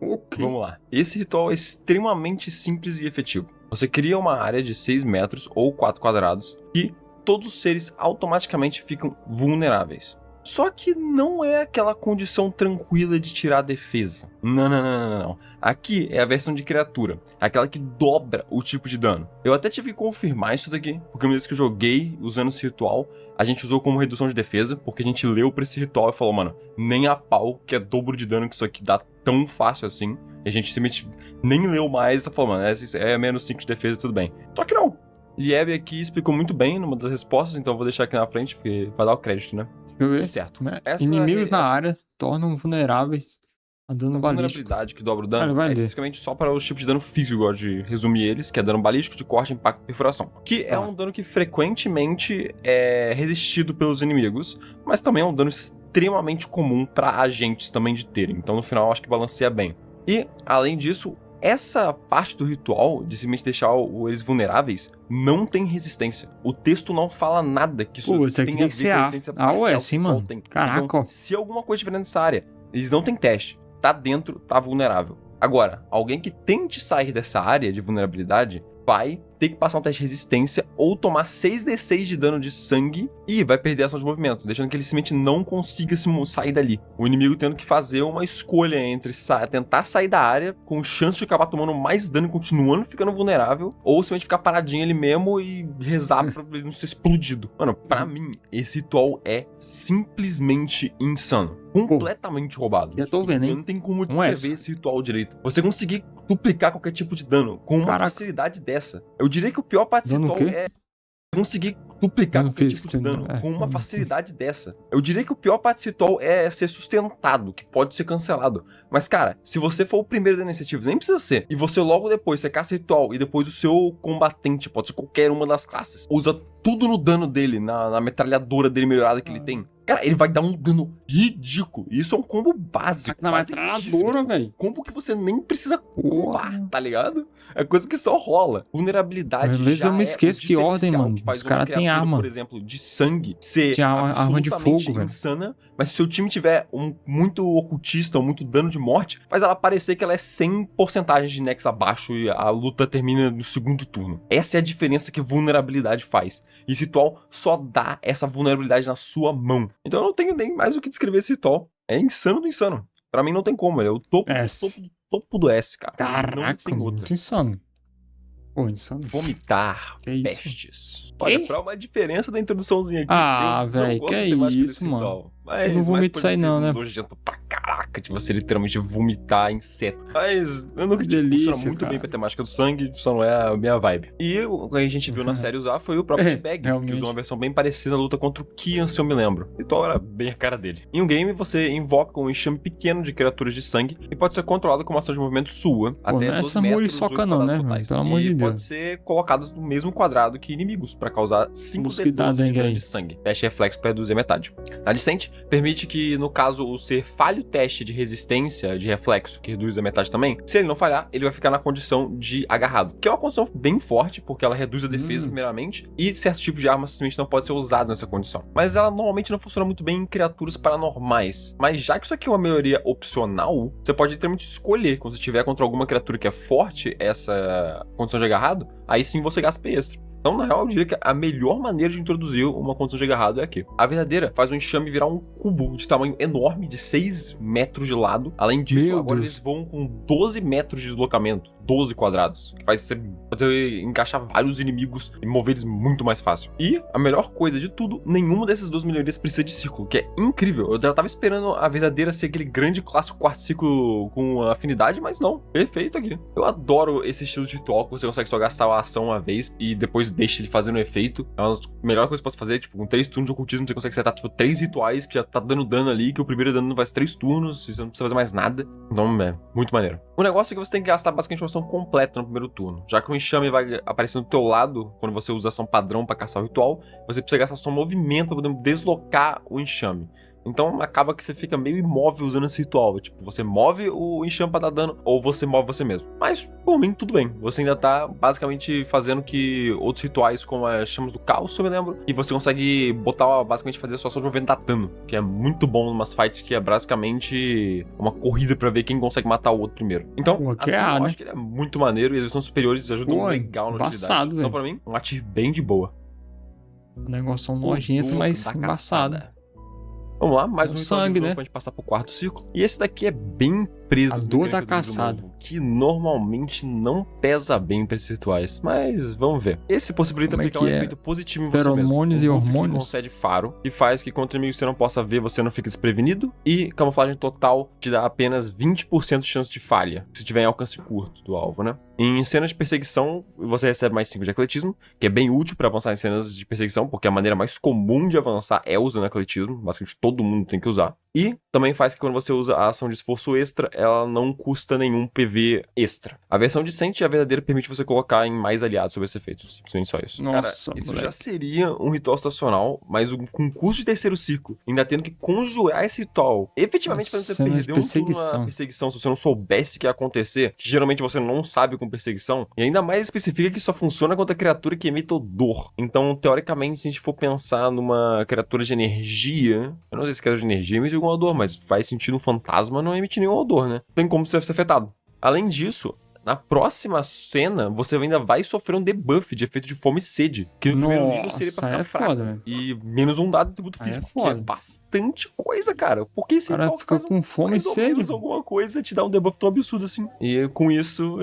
Okay. Vamos lá. Esse ritual é extremamente simples e efetivo. Você cria uma área de 6 metros ou 4 quadrados que todos os seres automaticamente ficam vulneráveis. Só que não é aquela condição tranquila de tirar a defesa. Não. Aqui é a versão de criatura, aquela que dobra o tipo de dano. Eu até tive que confirmar isso daqui, porque uma vez que eu joguei usando esse ritual, a gente usou como redução de defesa, porque a gente leu pra esse ritual e falou, mano, nem a pau que é dobro de dano que isso aqui dá tão fácil assim. E a gente simplesmente nem leu mais e só falou, mano, é menos 5 de defesa, tudo bem. Só que não. Lieb aqui explicou muito bem numa das respostas, então eu vou deixar aqui na frente, porque vai dar o crédito, né? Certo. Inimigos na área tornam vulneráveis a dano balístico. Vulnerabilidade que dobra o dano é especificamente só para os tipos de dano físico, eu gosto de resumir eles, que é dano balístico, de corte, impacto e perfuração. Que é um dano que frequentemente é resistido pelos inimigos, mas também é um dano extremamente comum para agentes também de terem. Então no final eu acho que balanceia bem. E, além disso, essa parte do ritual, de simplesmente deixar eles vulneráveis, não tem resistência. O texto não fala nada que isso tem a ver com resistência parcial. Sim, mano. Caraca. Então, se alguma coisa estiver nessa área, eles não têm teste. tá dentro tá vulnerável. Agora, alguém que tente sair dessa área de vulnerabilidade vai ter que passar um teste de resistência ou tomar 6d6 de dano de sangue e vai perder ação de movimento, deixando que ele simplesmente não consiga sair dali. O inimigo tendo que fazer uma escolha entre tentar sair da área com chance de acabar tomando mais dano e continuando ficando vulnerável, ou simplesmente ficar paradinho ali mesmo e rezar pra ele não ser explodido. Mano, pra mim, esse ritual é simplesmente insano. Completamente roubado. Já tô vendo, hein? Não tem como descrever esse ritual direito. Você conseguir duplicar qualquer tipo de dano com uma facilidade dessa. Eu diria que o pior parte desse ritual é conseguir duplicar qualquer tipo de dano com uma facilidade dessa. Eu diria que o pior parte desse ritual é ser sustentado, que pode ser cancelado. Mas, cara, se você for o primeiro da iniciativa, nem precisa ser, e você logo depois, você caça ritual, e depois o seu combatente, pode ser qualquer uma das classes, usa tudo no dano dele, na metralhadora dele melhorada que ele tem, cara, ele vai dar um dano ridículo. E isso é um combo básico. Na metralhadora, velho. Combo que você nem precisa combar, tá ligado? É coisa que só rola. Vulnerabilidade. Às vezes eu me esqueço que ordem, mano. Os caras têm arma. Por exemplo, de sangue ser arma de fogo, velho. Insana, mas se seu time tiver muito ocultista ou muito dano de morte, faz ela parecer que ela é 100% de Nex abaixo e a luta termina no segundo turno. Essa é a diferença que vulnerabilidade faz. E esse ritual só dá essa vulnerabilidade na sua mão. Então eu não tenho nem mais o que descrever esse ritual. É insano do insano. Pra mim não tem como, ele é o topo do S, cara. Caraca, muito insano. Pô, insano. Vomitar pestes. Olha, pra uma diferença da introduçãozinha aqui. Velho, que é isso, mano. Mas, não vomito isso aí não, né? Nojento pra caraca de você literalmente vomitar inseto. Mas eu não acredito que funciona muito bem pra temática do sangue, só não é a minha vibe. E o que a gente viu na série usar foi o próprio T-Bag, que usou uma versão bem parecida na luta contra o Kian, se eu me lembro. Então era bem a cara dele. Em um game, você invoca um enxame pequeno de criaturas de sangue e pode ser controlado com uma ação de movimento sua, até 12 metros, soca não, né? Pelo amor de Deus. Pode ser colocado no mesmo quadrado que inimigos, pra causar 5d12 de dano de sangue. Teste reflexo pra reduzir metade. Na Descent, permite que, no caso, o ser falhe o teste de resistência, de reflexo, que reduz a metade também. Se ele não falhar, ele vai ficar na condição de agarrado, que é uma condição bem forte, porque ela reduz a defesa, primeiramente, e certos tipos de armas simplesmente não pode ser usado nessa condição. Mas ela normalmente não funciona muito bem em criaturas paranormais. Mas já que isso aqui é uma melhoria opcional, você pode literalmente escolher, quando você estiver contra alguma criatura que é forte, essa condição de agarrado, aí sim você gasta P extra. Então, na real, eu diria que a melhor maneira de introduzir uma condição de agarrado é aqui. A verdadeira faz o enxame virar um cubo de tamanho enorme, de 6 metros de lado. Além disso, agora eles voam com 12 metros de deslocamento. 12 quadrados. Que faz você encaixar vários inimigos e mover eles muito mais fácil. E, a melhor coisa de tudo, nenhuma dessas duas melhorias precisa de círculo, que é incrível. Eu já tava esperando a verdadeira ser aquele grande clássico quarto ciclo com afinidade, mas não. Perfeito aqui. Eu adoro esse estilo de ritual, que você consegue só gastar a ação uma vez e depois deixa ele fazendo efeito. É uma das melhores coisas que você pode fazer, tipo, com 3 turnos de ocultismo, você consegue setar, tipo, 3 rituais que já tá dando dano ali, que o primeiro dano faz 3 turnos, você não precisa fazer mais nada. Então, é muito maneiro. O negócio é que você tem que gastar basicamente uma ação completa no primeiro turno. Já que o enxame vai aparecer do teu lado, quando você usa ação padrão pra caçar o ritual, você precisa gastar só movimento pra poder deslocar o enxame. Então acaba que você fica meio imóvel usando esse ritual. Tipo, você move o enxame pra dar dano, ou você move você mesmo. Mas, por mim, tudo bem. Você ainda tá basicamente fazendo que outros rituais, como as chamas do caos, eu me lembro, e você consegue botar, basicamente, fazer a sua ação de movimento dar dano, que é muito bom em umas fights que é basicamente uma corrida pra ver quem consegue matar o outro primeiro. Então, assim, eu acho que ele é muito maneiro e as versões superiores ajudam legal na utilidade. Então, pra mim, um atir bem de boa. Um negócio nojento, mas embaçado. Vamos lá, mais um sangue, né? Pra gente passar pro quarto ciclo. E esse daqui é bem preso. A dor da caçada. Que normalmente não pesa bem pra esses rituais. Mas vamos ver. Esse possibilita aplicar um efeito positivo em você mesmo. Feromônios e hormônios. Concede faro, que faz que contra inimigos que você não possa ver, você não fique desprevenido. E camuflagem total te dá apenas 20% de chance de falha, se tiver em alcance curto do alvo, né? Em cenas de perseguição, você recebe mais 5 de atletismo, que é bem útil pra avançar em cenas de perseguição, porque a maneira mais comum de avançar é usando atletismo. Basicamente todo mundo tem que usar. E também faz que quando você usa a ação de esforço extra, ela não custa nenhum PV extra. A versão decente e a verdadeira permite você colocar em mais aliados sobre esse efeito. Simplesmente só isso. Nossa, cara, isso já seria um ritual estacional, mas com custo de terceiro ciclo, ainda tendo que conjurar esse ritual. Efetivamente, fazendo você perder um turno na perseguição, se você não soubesse que ia acontecer, que geralmente você não sabe com perseguição, e ainda mais especifica que só funciona contra criatura que emite odor. Então, teoricamente, se a gente for pensar numa criatura de energia, eu não sei se criatura de energia emite algum odor, mas faz sentido um fantasma não emitir nenhum odor, né? Tem como você ser afetado. Além disso, na próxima cena, você ainda vai sofrer um debuff de efeito de fome e sede. Que no primeiro nível seria pra Nossa, ficar é fraco. foda, velho. E menos um dado de atributo Aí é físico, que é foda. bastante coisa, cara. Porque esse O cara ritual fica faz com fome e mais ou sede. menos alguma coisa, te dá um debuff tão absurdo assim. E com isso,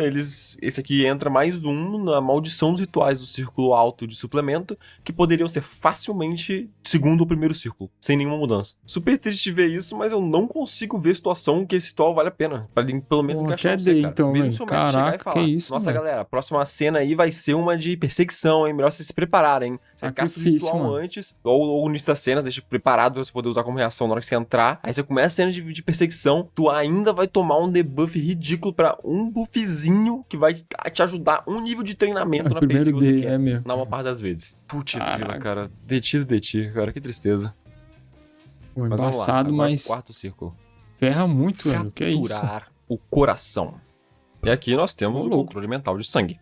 esse aqui entra mais um na maldição dos rituais do círculo alto de suplemento, que poderiam ser facilmente segundo ou primeiro círculo, sem nenhuma mudança. Super triste ver isso, mas eu não consigo ver situação que esse ritual vale a pena. Pra pelo menos Pô, encaixar até você, dei, cara. então, Mesmo velho. se o mestre chegar e Caraca, que falar, isso, nossa, velho. galera, a próxima cena aí vai ser uma de perseguição, hein? Melhor vocês se prepararem, hein? Você caça o Sacrifício, ritual mano. antes, ou no início das cenas, deixa preparado pra você poder usar como reação na hora que você entrar. Aí você começa a cena de perseguição, tu ainda vai tomar um debuff ridículo pra um buffzinho que vai te ajudar um nível de treinamento É o na perícia primeiro que você D, quer. é mesmo. Na maior parte das vezes. Putz, grila, Caraca. cara. Detido de ti, cara. Que tristeza. Pô, Mas vamos lá. embaçado, Agora mas quarto círculo. ferra muito, velho. Que é isso? Capturar o coração. E aqui nós temos Ô, o louco. controle mental de sangue.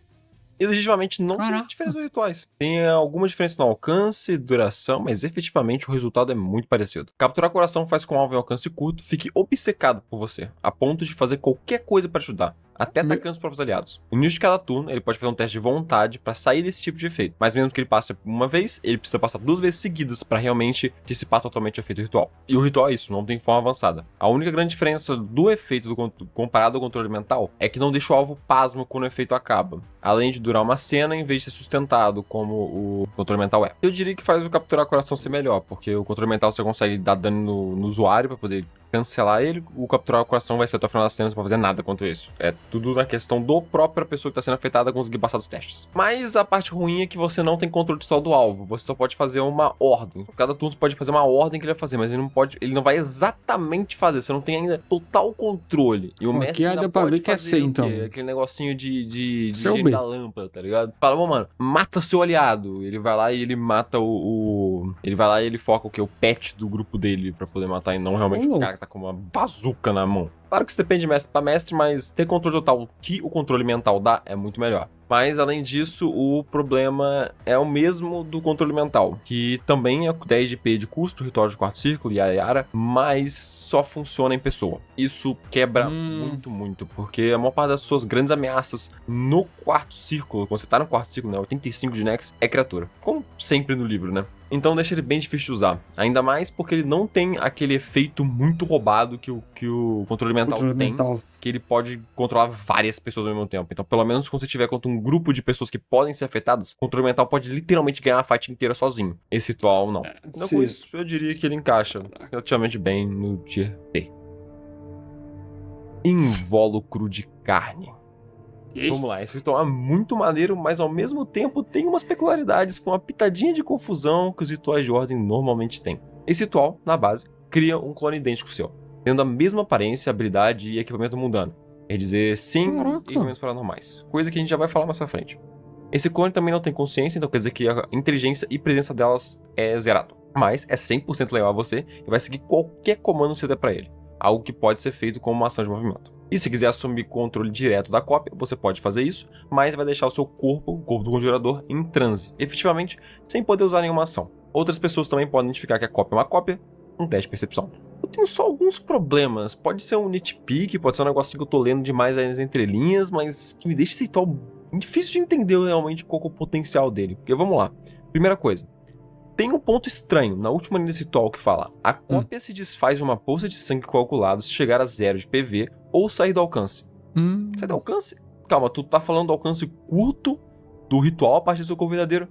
E legitimamente não tem Caraca. diferença nos rituais. Tem alguma diferença no alcance e duração, mas efetivamente o resultado é muito parecido. Capturar coração faz com que o alvo em alcance curto fique obcecado por você, a ponto de fazer qualquer coisa para ajudar, até atacando os próprios aliados. No início de cada turno, ele pode fazer um teste de vontade para sair desse tipo de efeito, mas mesmo que ele passe uma vez, ele precisa passar 2 vezes seguidas para realmente dissipar totalmente o efeito ritual. E o ritual é isso, não tem forma avançada. A única grande diferença do efeito comparado ao controle mental é que não deixa o alvo pasmo quando o efeito acaba, além de durar uma cena em vez de ser sustentado como o controle mental é. Eu diria que faz o capturar coração ser melhor, porque o controle mental você consegue dar dano no usuário para poder cancelar ele, o capturar o coração vai ser até o final da cena, você não pode fazer nada contra isso. É tudo na questão do própria pessoa que tá sendo afetada conseguir passar dos testes. Mas a parte ruim é que você não tem controle total do alvo, você só pode fazer uma ordem. Cada turno você pode fazer uma ordem que ele vai fazer, mas ele não vai exatamente fazer, você não tem ainda total controle. E o Pô, mestre aqui ainda dá pra pode ver que é fazer C, o quê? então. Aquele negocinho de Seu gênio B. da lâmpada, tá ligado? Fala, bom, mano, mata seu aliado. Ele vai lá e ele mata ele vai lá e ele foca o quê? O pet do grupo dele pra poder matar e não realmente Ô, o cara que tá com uma bazuca na mão. Claro que isso depende de mestre pra mestre, mas ter controle total que o controle mental dá é muito melhor. Mas, além disso, o problema é o mesmo do controle mental, que também é 10 de P de custo, ritual de quarto círculo e a Yara, mas só funciona em pessoa. Isso quebra muito, porque a maior parte das suas grandes ameaças no quarto círculo, quando você tá no quarto círculo, né, 85 de Nex, é criatura. Como sempre no livro, né? Então deixa ele bem difícil de usar. Ainda mais porque ele não tem aquele efeito muito roubado que o controle mental tem. Que ele pode controlar várias pessoas ao mesmo tempo. Então, pelo menos quando você tiver contra um grupo de pessoas que podem ser afetadas, o controle mental pode literalmente ganhar a fight inteira sozinho. Esse ritual, não. Então, com isso, eu diria que ele encaixa relativamente bem no tier T. Invólucro de carne. Vamos lá, esse ritual é muito maneiro, mas ao mesmo tempo tem umas peculiaridades com uma pitadinha de confusão que os rituais de ordem normalmente têm. Esse ritual, na base, cria um clone idêntico seu, tendo a mesma aparência, habilidade e equipamento mundano. Quer dizer, sim, equipamentos paranormais, coisa que a gente já vai falar mais pra frente. Esse clone também não tem consciência, então quer dizer que a inteligência e presença delas é zerado. Mas é 100% leal a você e vai seguir qualquer comando que você der pra ele, algo que pode ser feito como uma ação de movimento. E se quiser assumir controle direto da cópia, você pode fazer isso, mas vai deixar o seu corpo, o corpo do conjurador, em transe, efetivamente, sem poder usar nenhuma ação. Outras pessoas também podem identificar que a cópia é uma cópia, um teste de percepção. Eu tenho só alguns problemas, pode ser um nitpick, pode ser um negocinho que eu tô lendo demais aí nas entrelinhas, mas que me deixa esse ritual difícil de entender realmente qual que é o potencial dele. Porque vamos lá, primeira coisa. Tem um ponto estranho na última linha desse ritual que fala: a cópia se desfaz de uma poça de sangue coagulado se chegar a 0 de PV ou sair do alcance. Sair do alcance? Calma, tu tá falando do alcance curto do ritual a partir do seu corpo verdadeiro?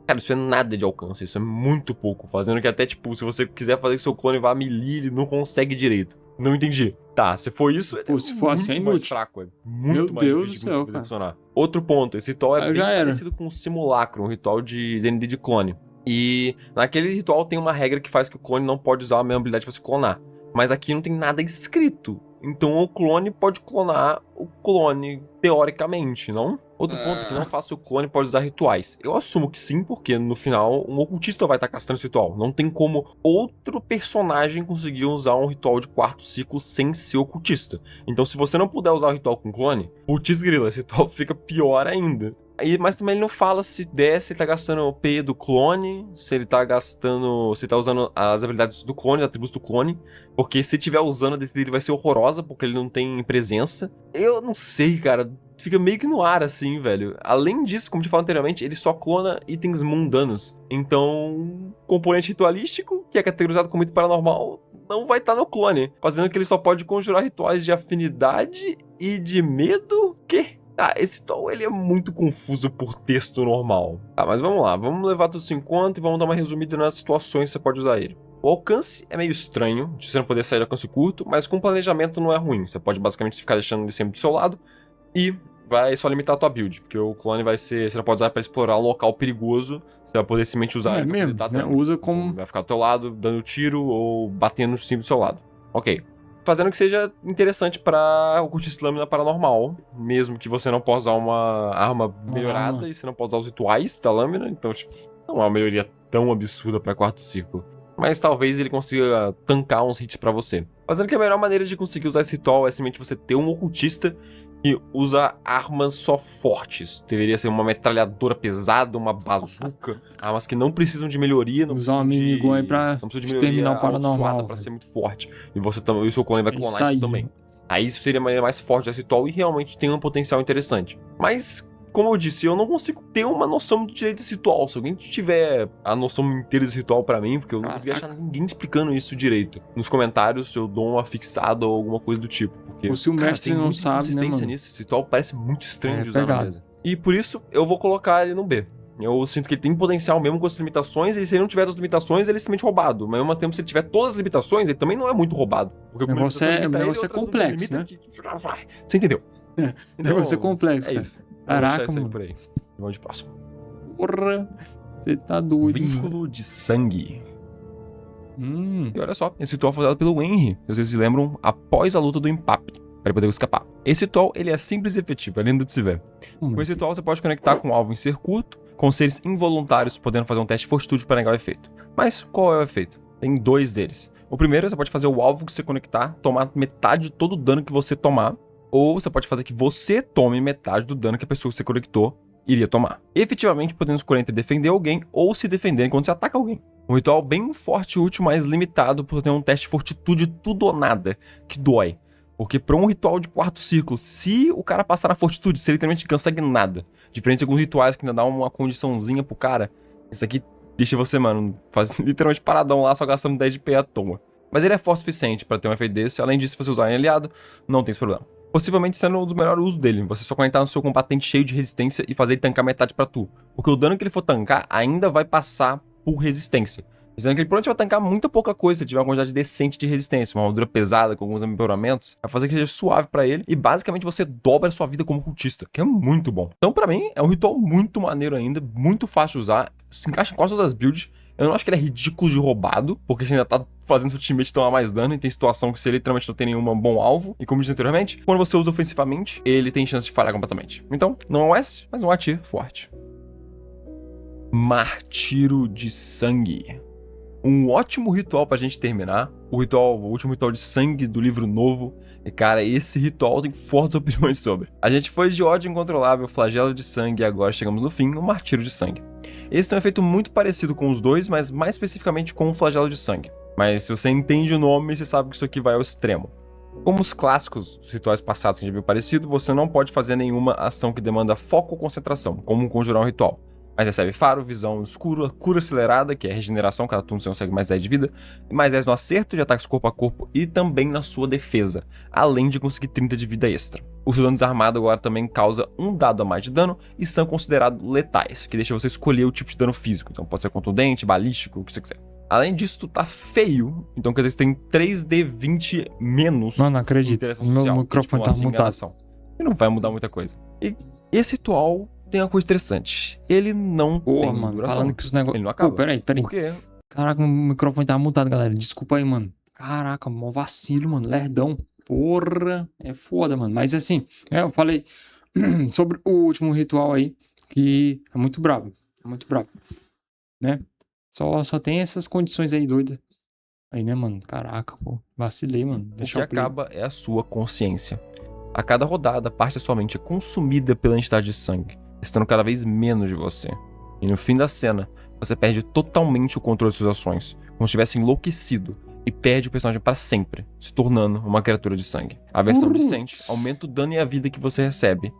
Cara, isso é nada de alcance, isso é muito pouco. Fazendo que até, tipo, se você quiser fazer que seu clone vá a melee, ele não consegue direito. Não entendi. Tá, se for isso, Pô, se for assim, é muito mais inútil. fraco, é muito Meu mais Deus difícil do céu, de cara. funcionar. Outro ponto, esse ritual é Aí bem já era. parecido com o simulacro, um ritual de D&D de clone. E naquele ritual tem uma regra que faz que o clone não pode usar a mesma habilidade pra se clonar. Mas aqui não tem nada escrito. Então o clone pode clonar o clone, teoricamente, não? Outro ponto é que não faça o clone pode usar rituais. Eu assumo que sim, porque no final um ocultista vai estar castrando esse ritual. Não tem como outro personagem conseguir usar um ritual de quarto ciclo sem ser ocultista. Então se você não puder usar o ritual com clone, putz grila, esse ritual fica pior ainda. Mas também ele não fala se ele tá gastando o P do clone, se ele tá gastando. Se ele tá usando as habilidades do clone, os atributos do clone. Porque se tiver usando, a DT dele vai ser horrorosa, porque ele não tem presença. Eu não sei, cara. Fica meio que no ar, assim, velho. Além disso, como te falei anteriormente, ele só clona itens mundanos. Então, componente ritualístico, que é categorizado como item paranormal, não vai estar no clone. Fazendo que ele só pode conjurar rituais de afinidade e de medo? Quê? Esse ritual ele é muito confuso por texto normal. Mas vamos lá, vamos levar tudo isso em conta e vamos dar uma resumida nas situações que você pode usar ele. O alcance é meio estranho, de você não poder sair de alcance curto, mas com planejamento não é ruim. Você pode basicamente ficar deixando ele sempre do seu lado e vai só limitar a tua build, porque o clone vai ser... Você não pode usar para explorar um local perigoso, você vai poder simplesmente usar ele pra mesmo, né? Usa como... Então, vai ficar do teu lado, dando tiro ou batendo sim do seu lado. Ok. Fazendo que seja interessante pra o Cultista Lâmina paranormal, mesmo que você não possa usar uma arma melhorada e você não pode usar os rituais da lâmina, então, tipo, não é uma melhoria tão absurda pra quarto círculo. Mas talvez ele consiga tancar uns hits pra você. Fazendo que a melhor maneira de conseguir usar esse ritual é simplesmente você ter um ocultista que usa armas só fortes. Deveria ser uma metralhadora pesada, uma bazuca, armas que não precisam de melhoria, não usar uma minigun aí pra terminar o paranormal pra ser muito forte. E você também, o seu clone vai clonar isso também. Aí isso seria a maneira mais forte desse ritual e realmente tem um potencial interessante. Mas, como eu disse, eu não consigo ter uma noção do direito desse ritual. Se alguém tiver a noção inteira desse ritual pra mim, porque eu não consegui achar ninguém explicando isso direito. Nos comentários eu dou uma fixada ou alguma coisa do tipo. Porque, se o mestre não sabe, né, mano? Nisso. Esse ritual parece muito estranho de usar na mesa. E por isso, eu vou colocar ele no B. Eu sinto que ele tem potencial mesmo com as limitações, e se ele não tiver as limitações, ele é simplesmente roubado. Mas ao mesmo tempo, se ele tiver todas as limitações, ele também não é muito roubado. Porque o negócio é complexo, né? Você entendeu? O negócio é complexo, é isso. Caraca, mano. Por aí. Vamos de próximo. Porra, você tá doido. Vínculo de sangue. E olha só, esse ritual foi usado pelo Henry, se vocês se lembram, após a luta do Empap, para ele poder escapar. Esse ritual, ele é simples e efetivo, é lindo de se ver. Com esse ritual, você pode conectar com um alvo em ser curto, com seres involuntários, podendo fazer um teste de fortitude para negar o efeito. Mas qual é o efeito? Tem 2 deles. O primeiro, você pode fazer o alvo que você conectar tomar metade de todo o dano que você tomar, ou você pode fazer que você tome metade do dano que a pessoa que você conectou iria tomar. Efetivamente, podendo escolher entre defender alguém ou se defender enquanto você ataca alguém. Um ritual bem forte e útil, mas limitado por ter um teste de fortitude tudo ou nada, que dói. Porque pra um ritual de quarto círculo, se o cara passar na fortitude, você literalmente não consegue nada. Diferente de alguns rituais que ainda dá uma condiçãozinha pro cara, isso aqui deixa você, mano, literalmente paradão lá, só gastando 10 de P à toa. Mas ele é forte o suficiente pra ter um efeito desse, além disso, se você usar em aliado, não tem esse problema. Possivelmente sendo um dos melhores usos dele, você só conectar no seu combatente cheio de resistência e fazer ele tancar metade pra tu. Porque o dano que ele for tancar ainda vai passar por resistência. Dizendo que ele provavelmente vai tancar muita pouca coisa se tiver uma quantidade decente de resistência, uma armadura pesada com alguns empeoramentos, vai fazer que seja suave pra ele e basicamente você dobra a sua vida como cultista, que é muito bom. Então pra mim é um ritual muito maneiro ainda, muito fácil de usar, se encaixa em quase todas as builds. Eu não acho que ele é ridículo de roubado, porque você ainda tá fazendo seu teammate tomar mais dano, e tem situação que você literalmente não tem nenhum bom alvo. E como disse anteriormente, quando você usa ofensivamente, ele tem chance de falhar completamente. Então, não é um S, mas um AT forte. Martírio de Sangue. Um ótimo ritual pra gente terminar. O último ritual de sangue do livro novo. E cara, esse ritual tem fortes opiniões sobre. A gente foi de ódio incontrolável, flagelo de sangue, e agora chegamos no fim, o martírio de sangue. Esse tem um efeito muito parecido com os dois, mas mais especificamente com o flagelo de sangue. Mas se você entende o nome, você sabe que isso aqui vai ao extremo. Como os clássicos dos rituais passados que a gente viu parecido, você não pode fazer nenhuma ação que demanda foco ou concentração, como conjurar um ritual. Mas recebe faro, visão escura, cura acelerada, que é regeneração, cada turno você consegue mais 10 de vida, e mais 10 no acerto de ataques corpo a corpo e também na sua defesa, além de conseguir 30 de vida extra. O seu dano desarmado agora também causa um dado a mais de dano e são considerados letais, que deixa você escolher o tipo de dano físico, então pode ser contundente, balístico, o que você quiser. Além disso, tu tá feio, então quer dizer que você tem 3d20 menos. Não acredito, meu microfone tá mutado. E não vai mudar muita coisa. E esse ritual tem uma coisa interessante. Ele não tem mano, duração. falando que os negócios... Ele não acaba. Peraí. Por quê? Caraca, o microfone tá mutado, galera. Desculpa aí, mano. Caraca, mó vacilo, mano. Lerdão. Porra. É foda, mano. Mas assim, eu falei sobre o último ritual aí, que é muito brabo. É muito brabo. Né? Só tem essas condições aí doidas. Aí, né, mano? Caraca, pô. Vacilei, mano. O que acaba é a sua consciência. A cada rodada, parte da sua mente é consumida pela entidade de sangue. restando cada vez menos de você. E no fim da cena, você perde totalmente o controle de suas ações, como se tivesse enlouquecido, e perde o personagem para sempre, se tornando uma criatura de sangue. A versão de Sent aumenta o dano e a vida que você recebe.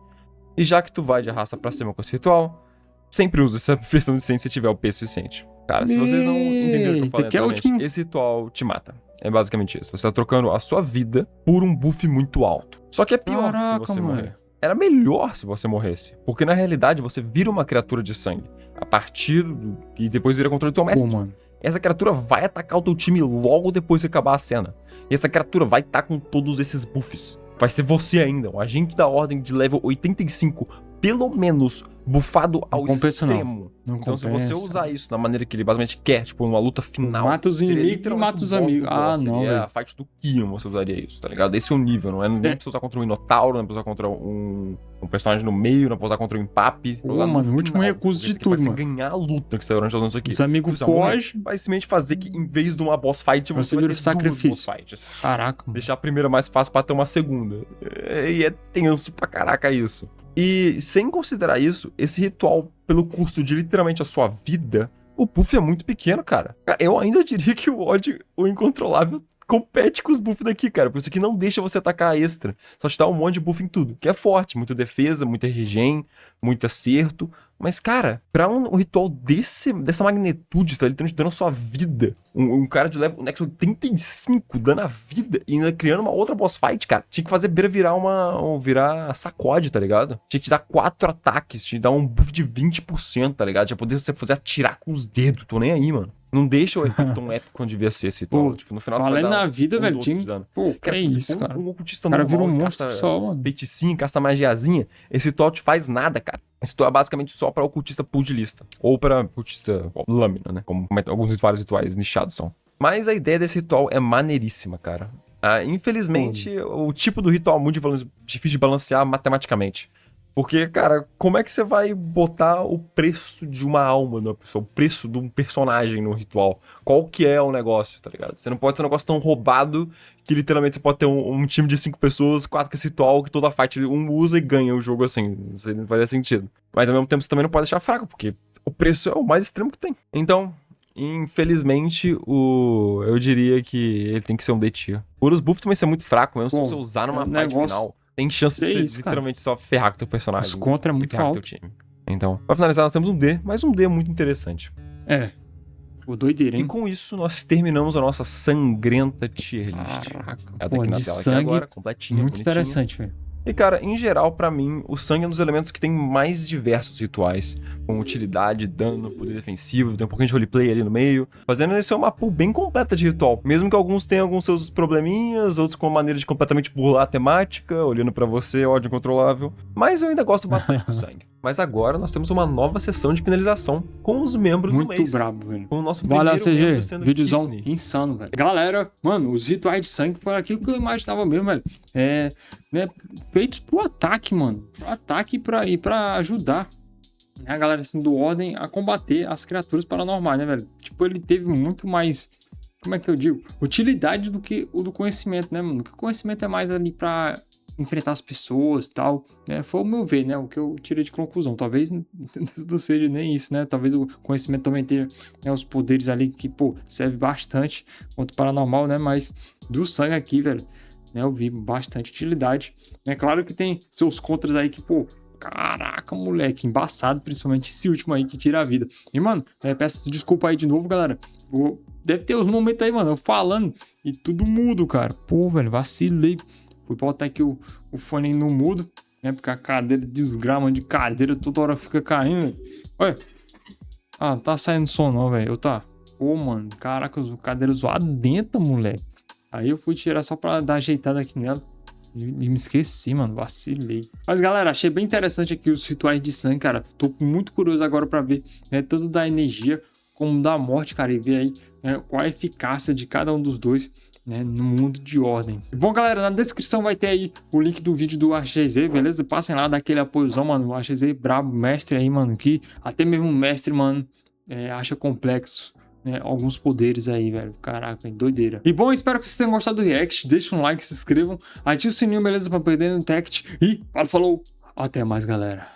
E já que tu vai de arrasta pra cima com esse ritual, sempre usa essa versão de Sent se tiver o P suficiente. Cara, se vocês não entenderam o que eu falei anteriormente, esse ritual te mata. É basicamente isso. Você tá trocando a sua vida por um buff muito alto. Só que é pior que você morrer. Era melhor se você morresse, porque na realidade você vira uma criatura de sangue. A partir do... e depois vira controle do seu mestre. Mano. Essa criatura vai atacar o teu time logo depois de acabar a cena. E essa criatura vai estar com todos esses buffs. Vai ser você ainda, um agente da ordem de level 85, pelo menos, buffado ao extremo. Não então compensa. Se você usar isso da maneira que ele basicamente quer, tipo, uma luta final... Mata os inimigos e mata os amigos. Ah, não, velho. A fight do Kion você usaria isso, tá ligado? Esse é o nível, não é nem pra você usar contra um Minotauro, não é pra usar contra um personagem no meio, não é pra usar contra um Empape. Pô, mano, o último recurso de tudo, mano. Vai ganhar a luta que você tá usando isso aqui. Os amigos fogem. Vai simplesmente fazer que, em vez de uma boss fight, você vai ter sacrifício. Boss fights. Caraca, mano. Deixar a primeira mais fácil pra ter uma segunda. E é tenso pra caraca isso. E sem considerar isso, esse ritual, pelo custo de literalmente a sua vida, o buff é muito pequeno, cara. Eu ainda diria que o ódio, o incontrolável, compete com os buffs daqui, cara. Por isso aqui não deixa você atacar extra. Só te dá um monte de buff em tudo. Que é forte, muita defesa, muita regen, muito acerto. Mas, cara, pra um ritual dessa magnitude, tá literalmente dando a sua vida. Um cara de level Nexo 85 dando a vida e ainda criando uma outra boss fight, cara. Tinha que fazer Beira virar sacode, tá ligado? Tinha que te dar 4 ataques, te dar um buff de 20%, tá ligado? Já poder você fazer atirar com os dedos. Tô nem aí, mano. Não deixa o efeito tão épico quando devia ser esse ritual. Tipo, no final você vai dar na vida, velho, pô, que é isso, cara. Um ocultista normal, vira um monstro só, mano. Feiticinho, casta magiazinha. Esse ritual te faz nada, cara. Esse ritual é basicamente só pra ocultista pugilista. Ou pra ocultista lâmina, né? Como alguns vários rituais nichados são. Mas a ideia desse ritual é maneiríssima, cara. Infelizmente, o tipo do ritual é muito difícil de balancear matematicamente. Porque, cara, como é que você vai botar o preço de uma alma numa pessoa? O preço de um personagem no ritual? Qual que é o negócio, tá ligado? Você não pode ser um negócio tão roubado que literalmente você pode ter um time de 5 pessoas, 4 com esse ritual, que toda fight um usa e ganha o jogo assim. Isso não faria sentido. Mas ao mesmo tempo você também não pode deixar fraco, porque o preço é o mais extremo que tem. Então, infelizmente, eu diria que ele tem que ser um D-tier. Por os buffs também ser muito fraco, mesmo se você usar numa fight final. Tem chance de você literalmente só ferrar com o teu personagem. Os contra é muito alto. Teu time. Então, pra finalizar, nós temos um D, mas um D muito interessante. O doideira, hein? E com isso, nós terminamos a nossa sangrenta tier list. Caraca, ela tá aqui na tela aqui agora, completinha, muito bonitinha. Interessante, velho. E, cara, em geral, pra mim, o sangue é um dos elementos que tem mais diversos rituais, com utilidade, dano, poder defensivo, tem um pouquinho de roleplay ali no meio, fazendo ele ser uma pool bem completa de ritual, mesmo que alguns tenham alguns seus probleminhas, outros com uma maneira de completamente burlar a temática, olhando pra você, ódio incontrolável, mas eu ainda gosto bastante do sangue. Mas agora nós temos uma nova sessão de finalização com os membros do mês. Muito brabo, velho. Com o nosso primeiro membro sendo Vídeozão Disney. insano, velho. Galera, mano, os rituais de sangue foram aquilo que eu imaginava mesmo, velho. Né, feitos pro ataque, mano. Pro ataque e pra ajudar a galera assim, do Ordem a combater as criaturas paranormais, né, velho? Tipo, ele teve muito mais, como é que eu digo? Utilidade do que o do conhecimento, né, mano? Porque o conhecimento é mais ali pra enfrentar as pessoas e tal, né? Foi o meu ver, né? O que eu tirei de conclusão. Talvez não seja nem isso, né? Talvez o conhecimento também tenha, né, os poderes ali que, pô, serve bastante contra o paranormal, né? Mas do sangue aqui, velho, né? Eu vi bastante utilidade. É claro que tem seus contras aí que, pô, caraca, moleque, embaçado, principalmente esse último aí que tira a vida. E, mano, peço desculpa aí de novo, galera. Deve ter uns momentos aí, mano, eu falando e tudo mudo, cara. Pô, velho, vacilei. Fui botar aqui o fone no mudo, né? Porque a cadeira desgrama de cadeira toda hora fica caindo. Olha. Não tá saindo som não, velho. Pô, mano. Caraca, a cadeira zoada dentro, moleque. Aí eu fui tirar só pra dar ajeitada aqui nela. E me esqueci, mano. Vacilei. Mas, galera, achei bem interessante aqui os rituais de sangue, cara. Tô muito curioso agora pra ver, né? Tanto da energia como da morte, cara. E ver aí, né, qual a eficácia de cada um dos dois, né, no mundo de Ordem. Bom, galera, na descrição vai ter aí o link do vídeo do AXZ, beleza? Passem lá, dá aquele apoiozão, mano. O AXZ brabo, mestre aí, mano, que até mesmo o mestre, mano, acha complexo, né, alguns poderes aí, velho. Caraca, doideira. E bom, espero que vocês tenham gostado do react. Deixa um like, se inscrevam, ative o sininho, beleza? Pra perder no Tect. E falou, até mais, galera.